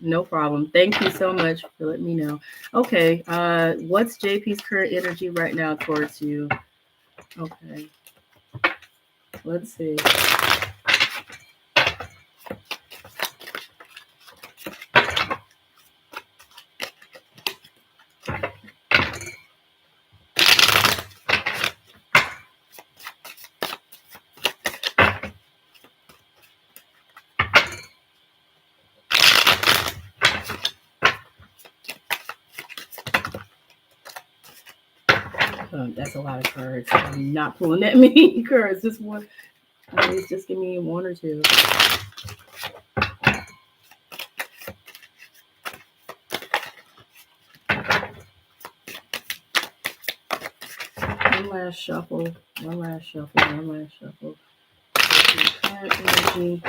A: no problem. Thank you so much for letting me know. Okay, what's JP's current energy right now towards you? Okay, let's see. That's a lot of cards. I'm not pulling that many cards. Just one. Please just give me one or two. One last shuffle. One last shuffle. One last shuffle. Energy.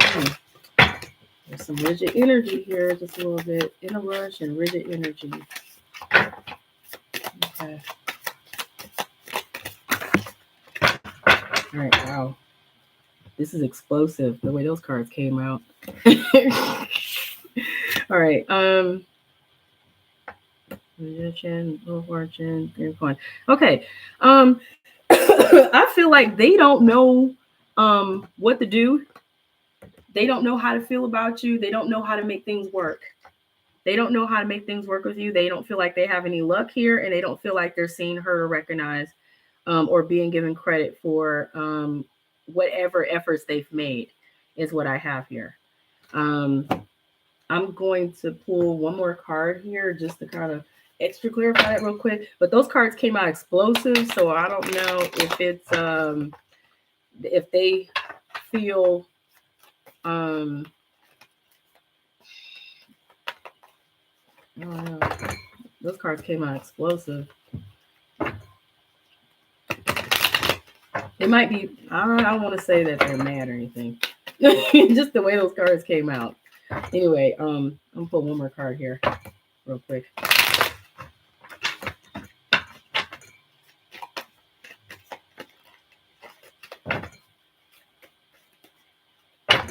A: There's some rigid energy here, just a little bit. In a rush and rigid energy. Okay. All right. Wow. This is explosive. The way those cards came out. All right. Magician, Low Fortune, Green Coin. Okay. I feel like they don't know what to do. They don't know how to feel about you. They don't know how to make things work. They don't know how to make things work with you. They don't feel like they have any luck here, and they don't feel like they're seen, heard, or recognized, or being given credit for whatever efforts they've made, is what I have here. I'm going to pull one more card here just to kind of extra clarify it real quick. But those cards came out explosive, so I don't know if it's if they feel I don't know. Those cards came out explosive. It might be, I don't want to say that they're mad or anything. Just the way those cards came out. Anyway, I'm gonna put one more card here real quick.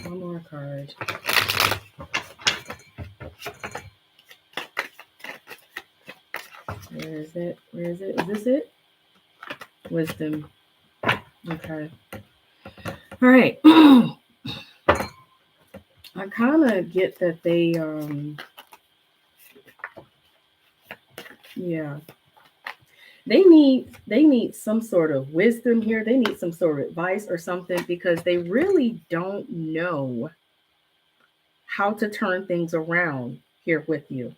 A: One more card. Where is it? Where is it? Is this it? Wisdom. Okay. All right. I kind of get that they, yeah, they need some sort of wisdom here. They need some sort of advice or something because they really don't know how to turn things around here with you.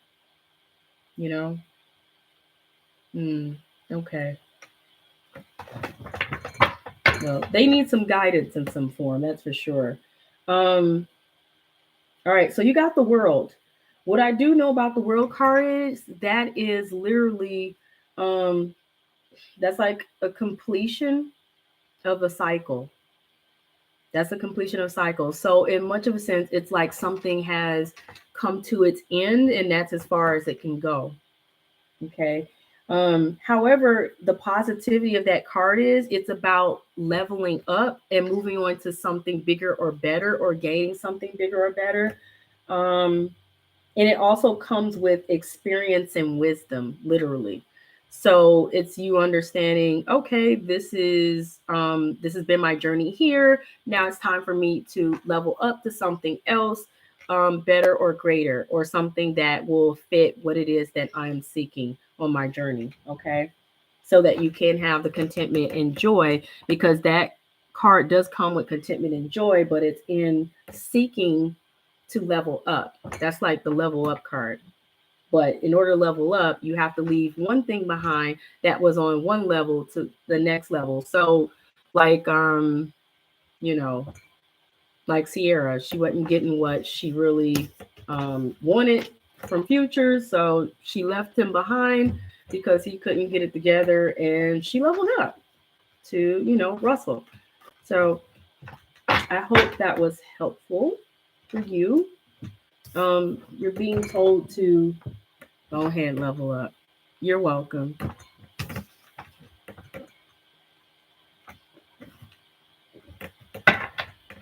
A: You know? Okay. Well, they need some guidance in some form, that's for sure. All right, so you got the World. What I do know about the World card is that is literally that's like a completion of a cycle. That's a completion of cycles. So in much of a sense, it's like something has come to its end, and that's as far as it can go. Okay. However, the positivity of that card is it's about leveling up and moving on to something bigger or better, or gaining something bigger or better. And it also comes with experience and wisdom, literally. So it's you understanding, okay, this has been my journey here. Now it's time for me to level up to something else, better or greater, or something that will fit what it is that I'm seeking on my journey. Okay. So that you can have the contentment and joy, because that card does come with contentment and joy, but it's in seeking to level up. That's like the level up card. But in order to level up, you have to leave one thing behind that was on one level to the next level. So like you know, like Sierra, she wasn't getting what she really wanted from Future. So she left him behind because he couldn't get it together, and she leveled up to, Russell. So I hope that was helpful for you. You're being told to go ahead and level up. You're welcome.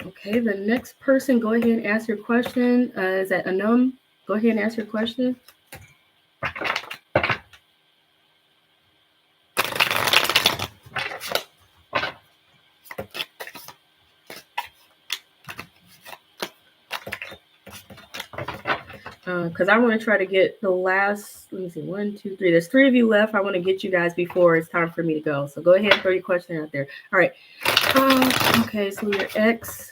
A: Okay, the next person, go ahead and ask your question. Is that Anum? Go ahead and ask your question. Because I want to try to get the last, let me see, 1, 2, 3. There's 3 of you left. I want to get you guys before it's time for me to go. So go ahead and throw your question out there. All right. Okay, so your ex,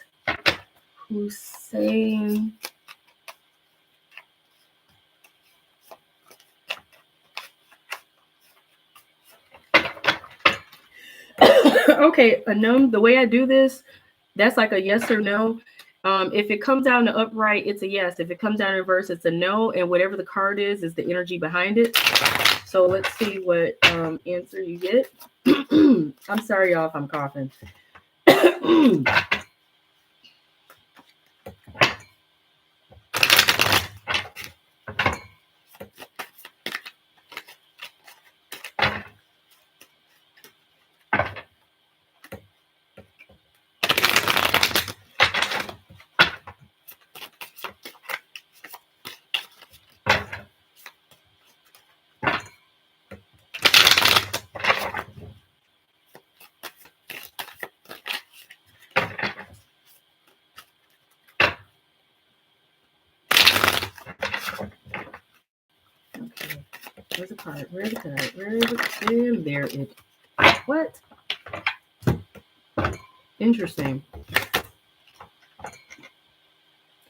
A: Hussein. Okay, a num. The way I do this, that's like a yes or no. If it comes down to upright, it's a yes. If it comes down in reverse, it's a no. And whatever the card is the energy behind it. So let's see what answer you get. I'm sorry, y'all, if I'm coughing. Okay. Where's the card? Where's the card? Where is it? And there it. What? Interesting.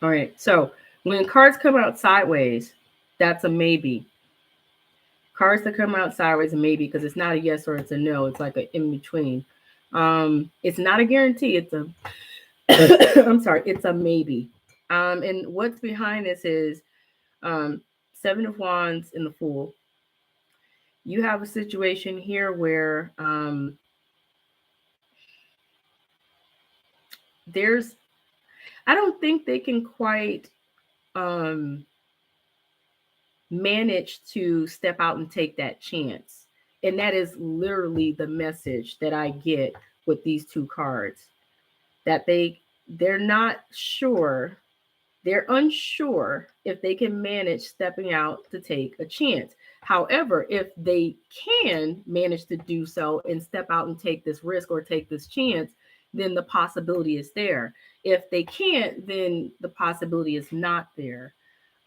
A: All right. So when cards come out sideways, that's a maybe. Cards that come out sideways, a maybe, because it's not a yes or it's a no. It's like an in between. It's not a guarantee. It's a. I'm sorry. It's a maybe. And what's behind this is Seven of Wands and the Fool. You have a situation here where there's, I don't think they can quite manage to step out and take that chance. And that is literally the message that I get with these two cards, that they're not sure, they're unsure if they can manage stepping out to take a chance. However, if they can manage to do so and step out and take this risk or take this chance, then the possibility is there. If they can't, then the possibility is not there.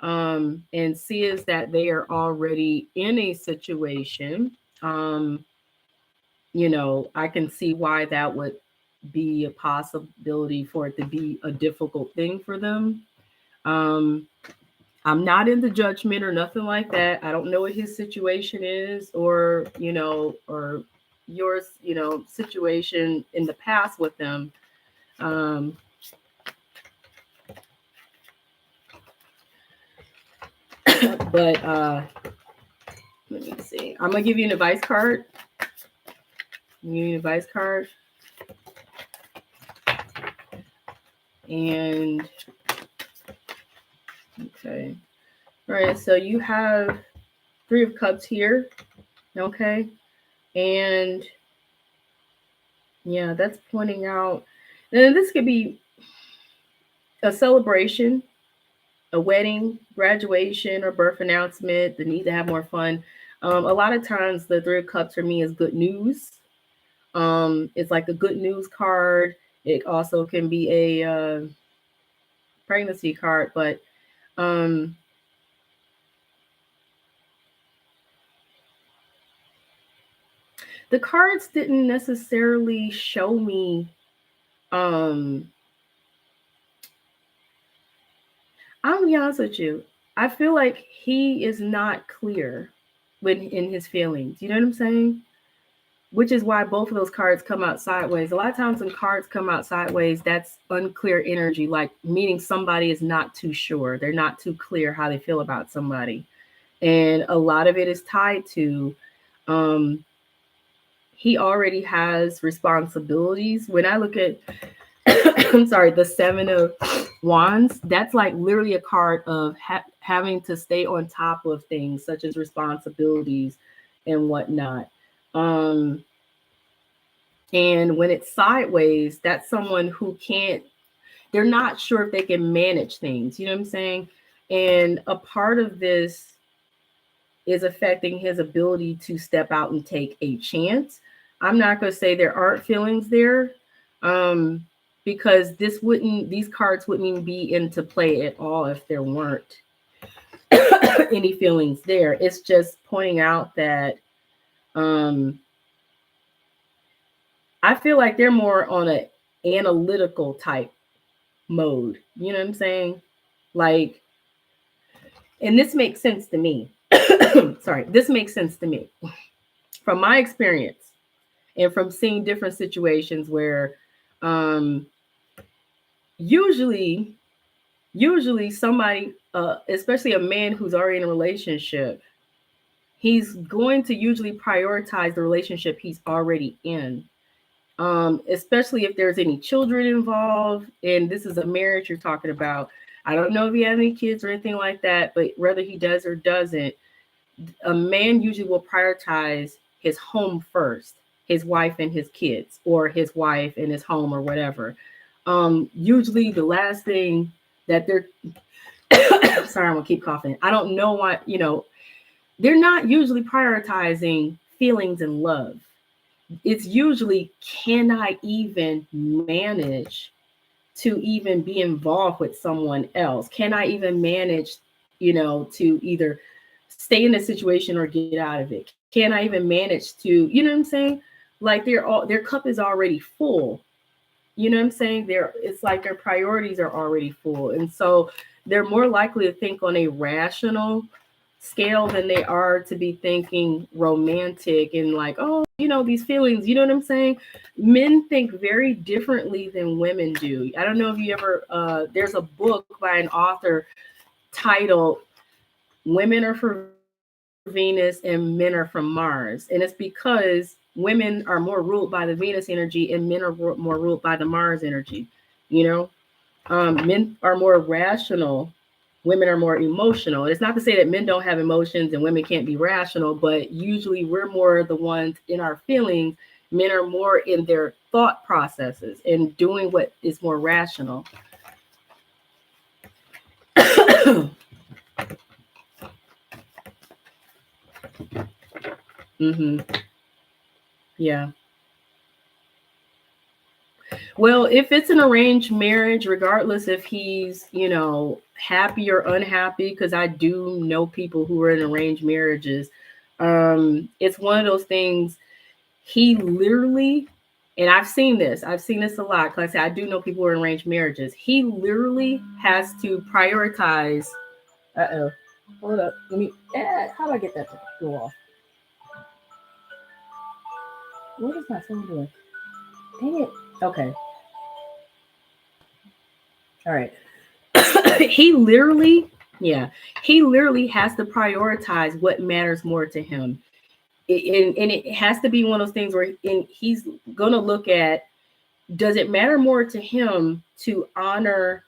A: And see is that they are already in a situation. You know, I can see why that would be a possibility for it to be a difficult thing for them. I'm not in the judgment or nothing like that. I don't know what his situation is, or or yours, situation in the past with them. But let me see. I'm gonna give you an advice card. An advice card. And okay. All right, so you have Three of Cups here. Okay. And yeah, that's pointing out. And this could be a celebration, a wedding, graduation, or birth announcement, the need to have more fun. A lot of times the Three of Cups for me is good news. It's like a good news card. It also can be a pregnancy card, but the cards didn't necessarily show me I'm gonna be honest with you. I feel like he is not clear when in his feelings. You know what I'm saying? Which is why both of those cards come out sideways. A lot of times when cards come out sideways, that's unclear energy, like meaning somebody is not too sure. They're not too clear how they feel about somebody. And a lot of it is tied to he already has responsibilities. When I look at I'm sorry, the Seven of Wands, that's like literally a card of having to stay on top of things such as responsibilities and whatnot. And when it's sideways, that's someone who they're not sure if they can manage things. You know what I'm saying? And a part of this is affecting his ability to step out and take a chance. I'm not going to say there aren't feelings there. Because these cards wouldn't even be into play at all if there weren't any feelings there. It's just pointing out that I feel like they're more on an analytical type mode. You know what I'm saying? Like, and this makes sense to me. Sorry, this makes sense to me from my experience. and from seeing different situations where um, usually somebody, especially a man who's already in a relationship, he's going to usually prioritize the relationship he's already in. Especially if there's any children involved, and this is a marriage you're talking about. I don't know if he has any kids or anything like that, but whether he does or doesn't, a man usually will prioritize his home first, his wife and his kids, or his wife and his home, or whatever. Usually the last thing that they're sorry, I'm gonna keep coughing. I don't know why, they're not usually prioritizing feelings and love. It's usually, can I even manage to even be involved with someone else? Can I even manage, to either stay in a situation or get out of it? Can I even manage to, you know what I'm saying? Like their cup is already full. You know what I'm saying? It's like their priorities are already full. And so they're more likely to think on a rational scale than they are to be thinking romantic and like, oh, these feelings, you know what I'm saying? Men think very differently than women do. I don't know if you ever, there's a book by an author titled Women Are for Venus and Men Are from Mars. And it's because women are more ruled by the Venus energy and men are more ruled by the Mars energy. Men are more rational, women are more emotional. It's not to say that men don't have emotions and women can't be rational, but usually we're more the ones in our feelings. Men are more in their thought processes and doing what is more rational. Mm-hmm. Yeah. Well, if it's an arranged marriage, regardless if he's, happy or unhappy, because I do know people who are in arranged marriages, it's one of those things. He literally, and I've seen this a lot, because I say I do know people who are in arranged marriages. He literally has to prioritize. Hold up. How do I get that to go off? What is my phone doing? Dang it. Okay. All right. he literally has to prioritize what matters more to him. And it has to be one of those things where he's going to look at, does it matter more to him to honor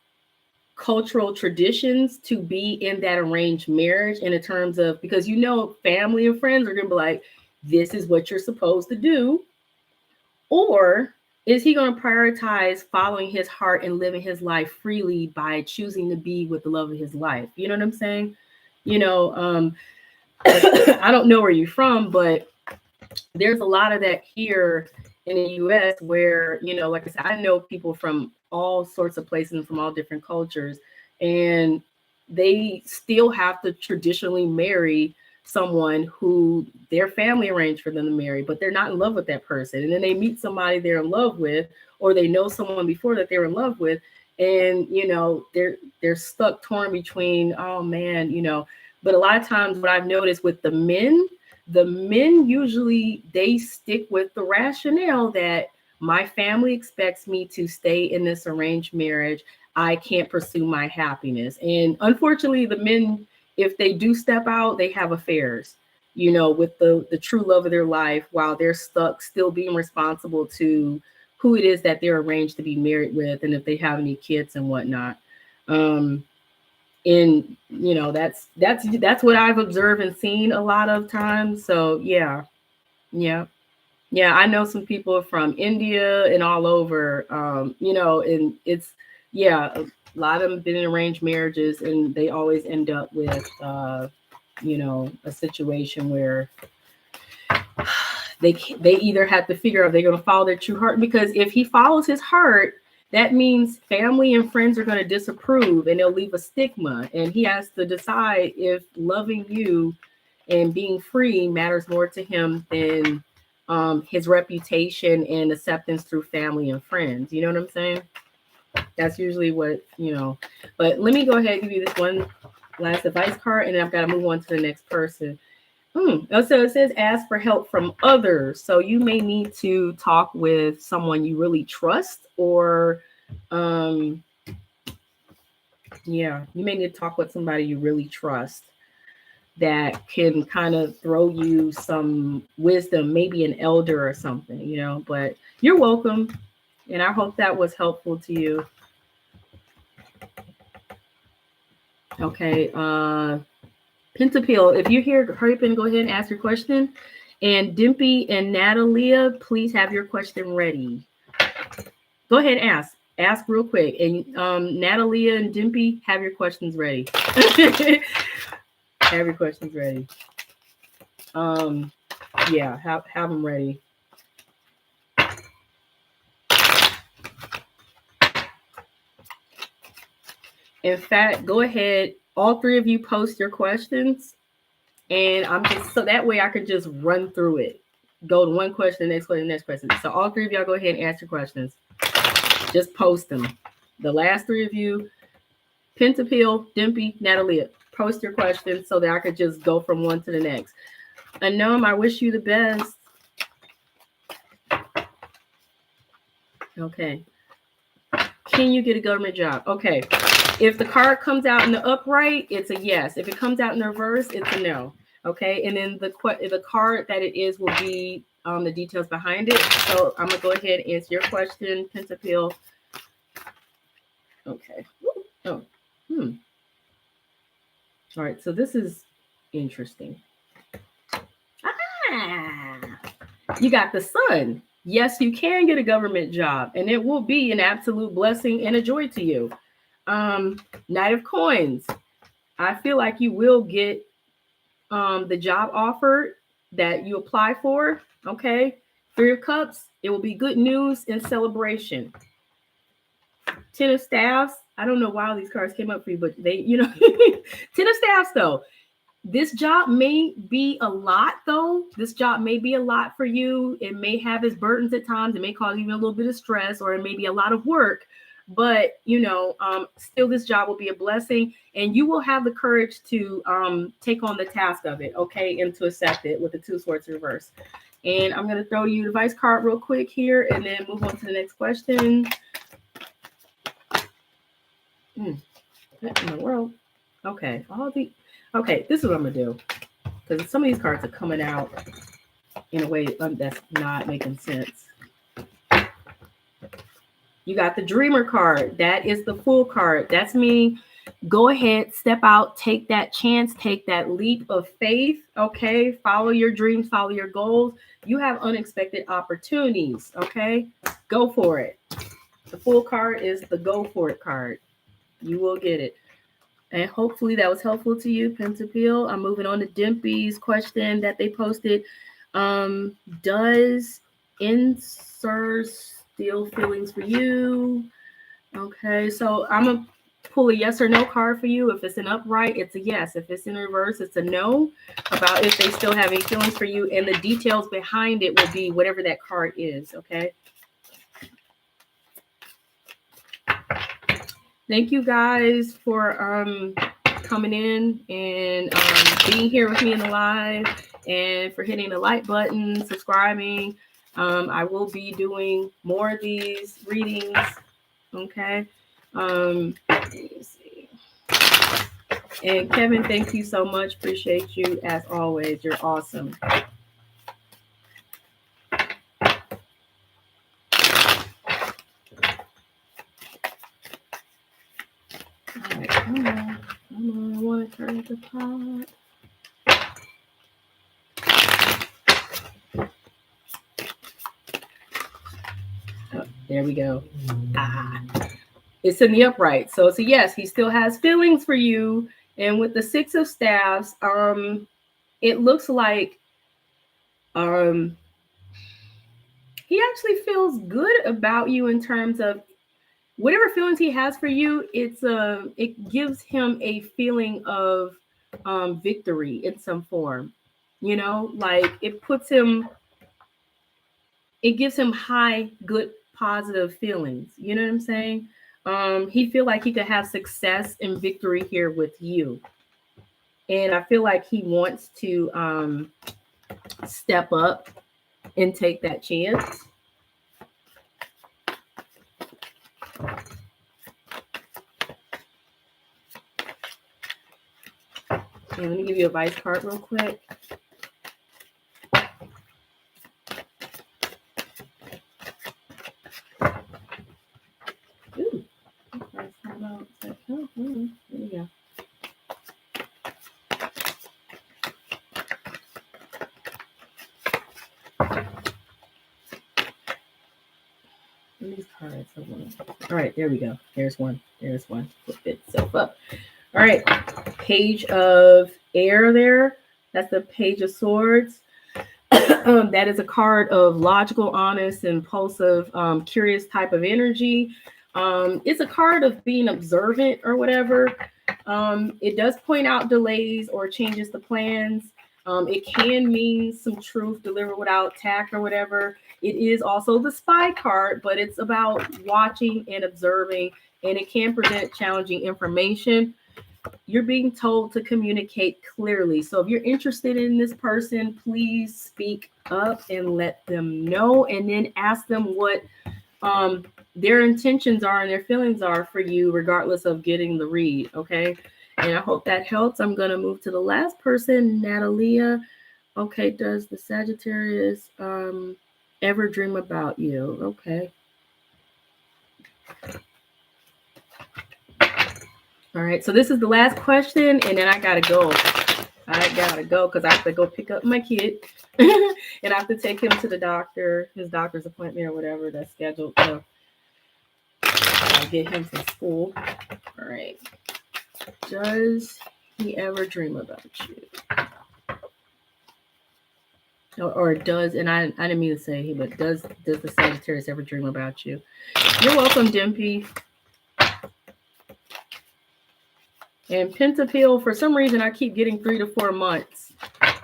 A: cultural traditions to be in that arranged marriage, in terms of, because family and friends are going to be like, this is what you're supposed to do? Or is he going to prioritize following his heart and living his life freely by choosing to be with the love of his life? You know what I'm saying? I don't know where you're from, but there's a lot of that here in the US where, like I said, I know people from all sorts of places and from all different cultures, and they still have to traditionally marry someone who their family arranged for them to marry, but they're not in love with that person. And then they meet somebody they're in love with, or they know someone before that they're in love with, and they're stuck, torn between, oh man, But a lot of times what I've noticed with the men usually, they stick with the rationale that my family expects me to stay in this arranged marriage. I can't pursue my happiness. And unfortunately, the men, if they do step out, they have affairs, with the true love of their life, while they're stuck still being responsible to who it is that they're arranged to be married with, and if they have any kids and whatnot. And that's what I've observed and seen a lot of times. So yeah. I know some people from India and all over, and it's, a lot of them been in arranged marriages, and they always end up with, a situation where they either have to figure out if they're going to follow their true heart, because if he follows his heart, that means family and friends are going to disapprove, and they'll leave a stigma, and he has to decide if loving you and being free matters more to him than his reputation and acceptance through family and friends. You know what I'm saying? That's usually what, but let me go ahead and give you this one last advice card, and then I've got to move on to the next person. So it says ask for help from others. So you may need to talk with someone you really trust, or yeah, you may need to talk with somebody you really trust that can kind of throw you some wisdom, maybe an elder or something, but you're welcome. And I hope that was helpful to you. Okay. Pentapil, if you're here, hurry up and go ahead and ask your question. And Dimpy and Natalia, please have your question ready. Go ahead and ask. Ask real quick. And Natalia and Dimpy, have your questions ready. Have your questions ready. Yeah, have them ready. In fact, go ahead. All three of you post your questions, and I'm just so that way I can just run through it. Go to one question, next question, next question. So all three of y'all go ahead and ask your questions. Just post them. The last three of you, Pentapil, Dimpy, Natalia, post your questions so that I could just go from one to the next. Anom, I wish you the best. Okay. Can you get a government job? Okay. If the card comes out in the upright, it's a yes. If it comes out in the reverse, it's a no. Okay. And then the card that it is will be the details behind it. So I'm going to go ahead and answer your question, Pentapil. Okay. Oh. All right. So this is interesting. You got the Sun. Yes, you can get a government job, and it will be an absolute blessing and a joy to you. Knight of Coins. I feel like you will get the job offer that you apply for. Okay. Three of Cups. It will be good news and celebration. Ten of Staffs. I don't know why all these cards came up for you, but they, Ten of Staffs though. This job may be a lot, though. This job may be a lot for you. It may have its burdens at times. It may cause even a little bit of stress, or it may be a lot of work. But, still this job will be a blessing, and you will have the courage to take on the task of it, okay, and to accept it with the Two Swords reverse. And I'm going to throw you the advice card real quick here, and then move on to the next question. What in the world? Okay, Okay, this is what I'm going to do, because some of these cards are coming out in a way that's not making sense. You got the Dreamer card. That is the Fool card. That's me. Go ahead, step out, take that chance, take that leap of faith, okay? Follow your dreams, follow your goals. You have unexpected opportunities, okay? Go for it. The Fool card is the go for it card. You will get it. And hopefully that was helpful to you, Pentapil. I'm moving on to Dimpy's question that they posted. Does insert still feelings for you? Okay, so I'm going to pull a yes or no card for you. If it's an upright, it's a yes. If it's in reverse, it's a no, about if they still have any feelings for you. And the details behind it will be whatever that card is, okay? Thank you guys for coming in and being here with me in the live, and for hitting the like button, subscribing. I will be doing more of these readings. Okay. Let me see. And Kevin, thank you so much. Appreciate you as always. You're awesome. All right, come on. I want to turn the pot. Oh, there we go. It's in the upright. So it's a yes. He still has feelings for you. And with the Six of Staffs, it looks like he actually feels good about you in terms of whatever feelings he has for you. It gives him a feeling of victory in some form. Like it gives him high, good, positive feelings. You know what I'm saying? He feel like he could have success and victory here with you. And I feel like he wants to step up and take that chance. And let me give you a advice card real quick. Ooh. There you go. These cards. All right, there we go. There's one. There's one. Flip itself up. All right, Page of Air there. That's the Page of Swords. That is a card of logical, honest, impulsive, curious type of energy. It's a card of being observant or whatever. It does point out delays or changes to plans. It can mean some truth delivered without tact or whatever. It is also the spy card, but it's about watching and observing, and it can present challenging information. You're being told to communicate clearly. So if you're interested in this person, please speak up and let them know, and then ask them what their intentions are and their feelings are for you, regardless of getting the read. Okay. And I hope that helps. I'm going to move to the last person, Natalia. Okay. Does the Sagittarius ever dream about you? Okay. All right. So this is the last question, and then I got to go. Because I have to go pick up my kid and I have to take him to the doctor, his doctor's appointment or whatever that's scheduled. So I'll get him from school. All right. Does he ever dream about you? Or does, and I didn't mean to say he, but does the Sagittarius ever dream about you? You're welcome, Dimpy. And Pentapill, for some reason, I keep getting 3 to 4 months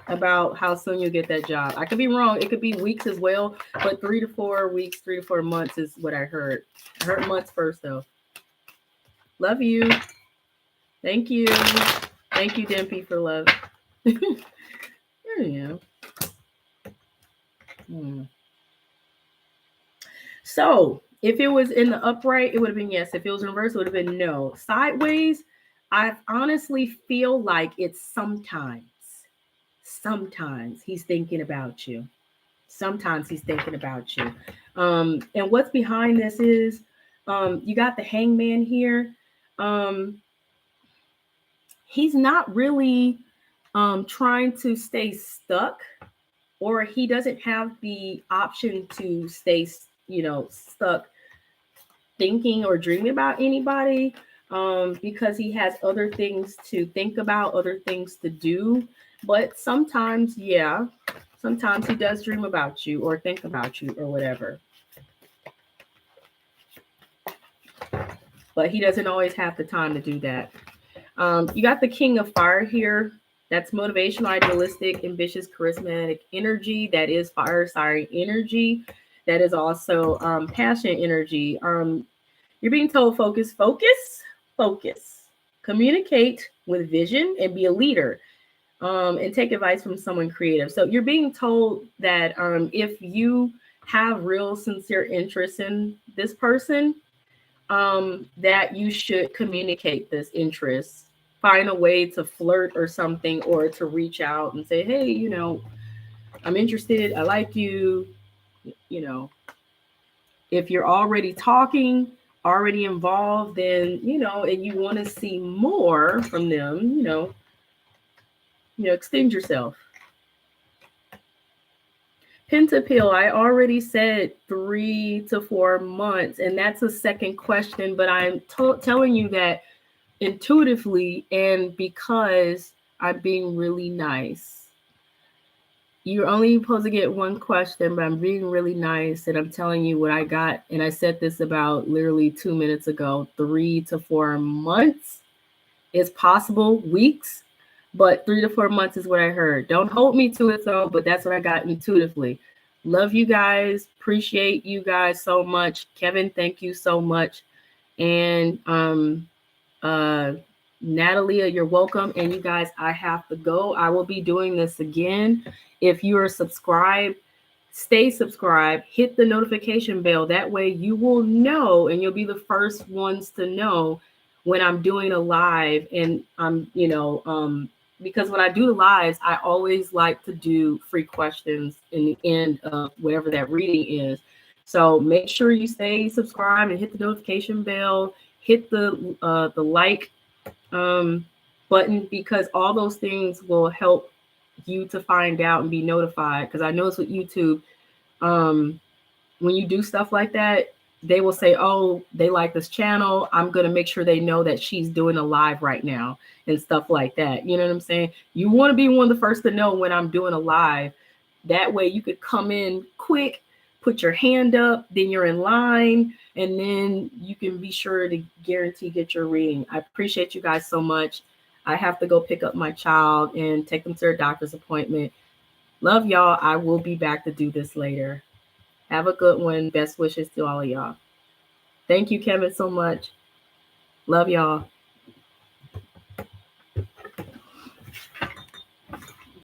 A: about how soon you get that job. I could be wrong. It could be weeks as well, but 3 to 4 weeks, 3 to 4 months is what I heard. I heard months first, though. Love you. Thank you. Thank you, Dimpy, for love. There you go. So if it was in the upright, it would have been yes. If it was in reverse, it would have been no. Sideways, I honestly feel like it's sometimes he's thinking about you. Sometimes he's thinking about you. And what's behind this is you got the Hangman here. He's not really trying to stay stuck, or he doesn't have the option to stay, stuck thinking or dreaming about anybody, because he has other things to think about, other things to do. But sometimes he does dream about you or think about you or whatever. But he doesn't always have the time to do that. You got the King of Fire here. That's motivational, idealistic, ambitious, charismatic energy. That is fire sign energy. That is also passion energy. You're being told focus. Communicate with vision and be a leader. And take advice from someone creative. So you're being told that if you have real sincere interest in this person, that you should communicate this interest. Find a way to flirt or something, or to reach out and say, hey, I'm interested. I like you. If you're already talking, already involved, then, and you want to see more from them, extend yourself. Pentapill, I already said 3 to 4 months, and that's a second question, but I'm telling you that intuitively, and because I'm being really nice. You're only supposed to get one question, but I'm being really nice, and I'm telling you what I got. And I said this about literally 2 minutes ago. 3 to 4 months is possible, weeks, but 3 to 4 months is what I heard. Don't hold me to it though, but that's what I got intuitively. Love you guys. Appreciate you guys so much. Kevin, thank you so much. And Natalia, you're welcome. And you guys, I have to go. I will be doing this again. If you are subscribed, stay subscribed, hit the notification bell. That way you will know and you'll be the first ones to know when I'm doing a live. And because when I do the lives, I always like to do free questions in the end of whatever that reading is. So make sure you stay subscribed and hit the notification bell, hit the like button, because all those things will help you to find out and be notified. Because I notice with YouTube, when you do stuff like that, they will say, oh, they like this channel, I'm going to make sure they know that she's doing a live right now and stuff like that. You know what I'm saying? You want to be one of the first to know when I'm doing a live. That way you could come in quick, put your hand up, then you're in line, and then you can be sure to guarantee get your reading. I appreciate you guys so much. I have to go pick up my child and take them to their doctor's appointment. Love y'all. I will be back to do this later. Have a good one. Best wishes to all of y'all. Thank you, Kevin, so much. Love y'all.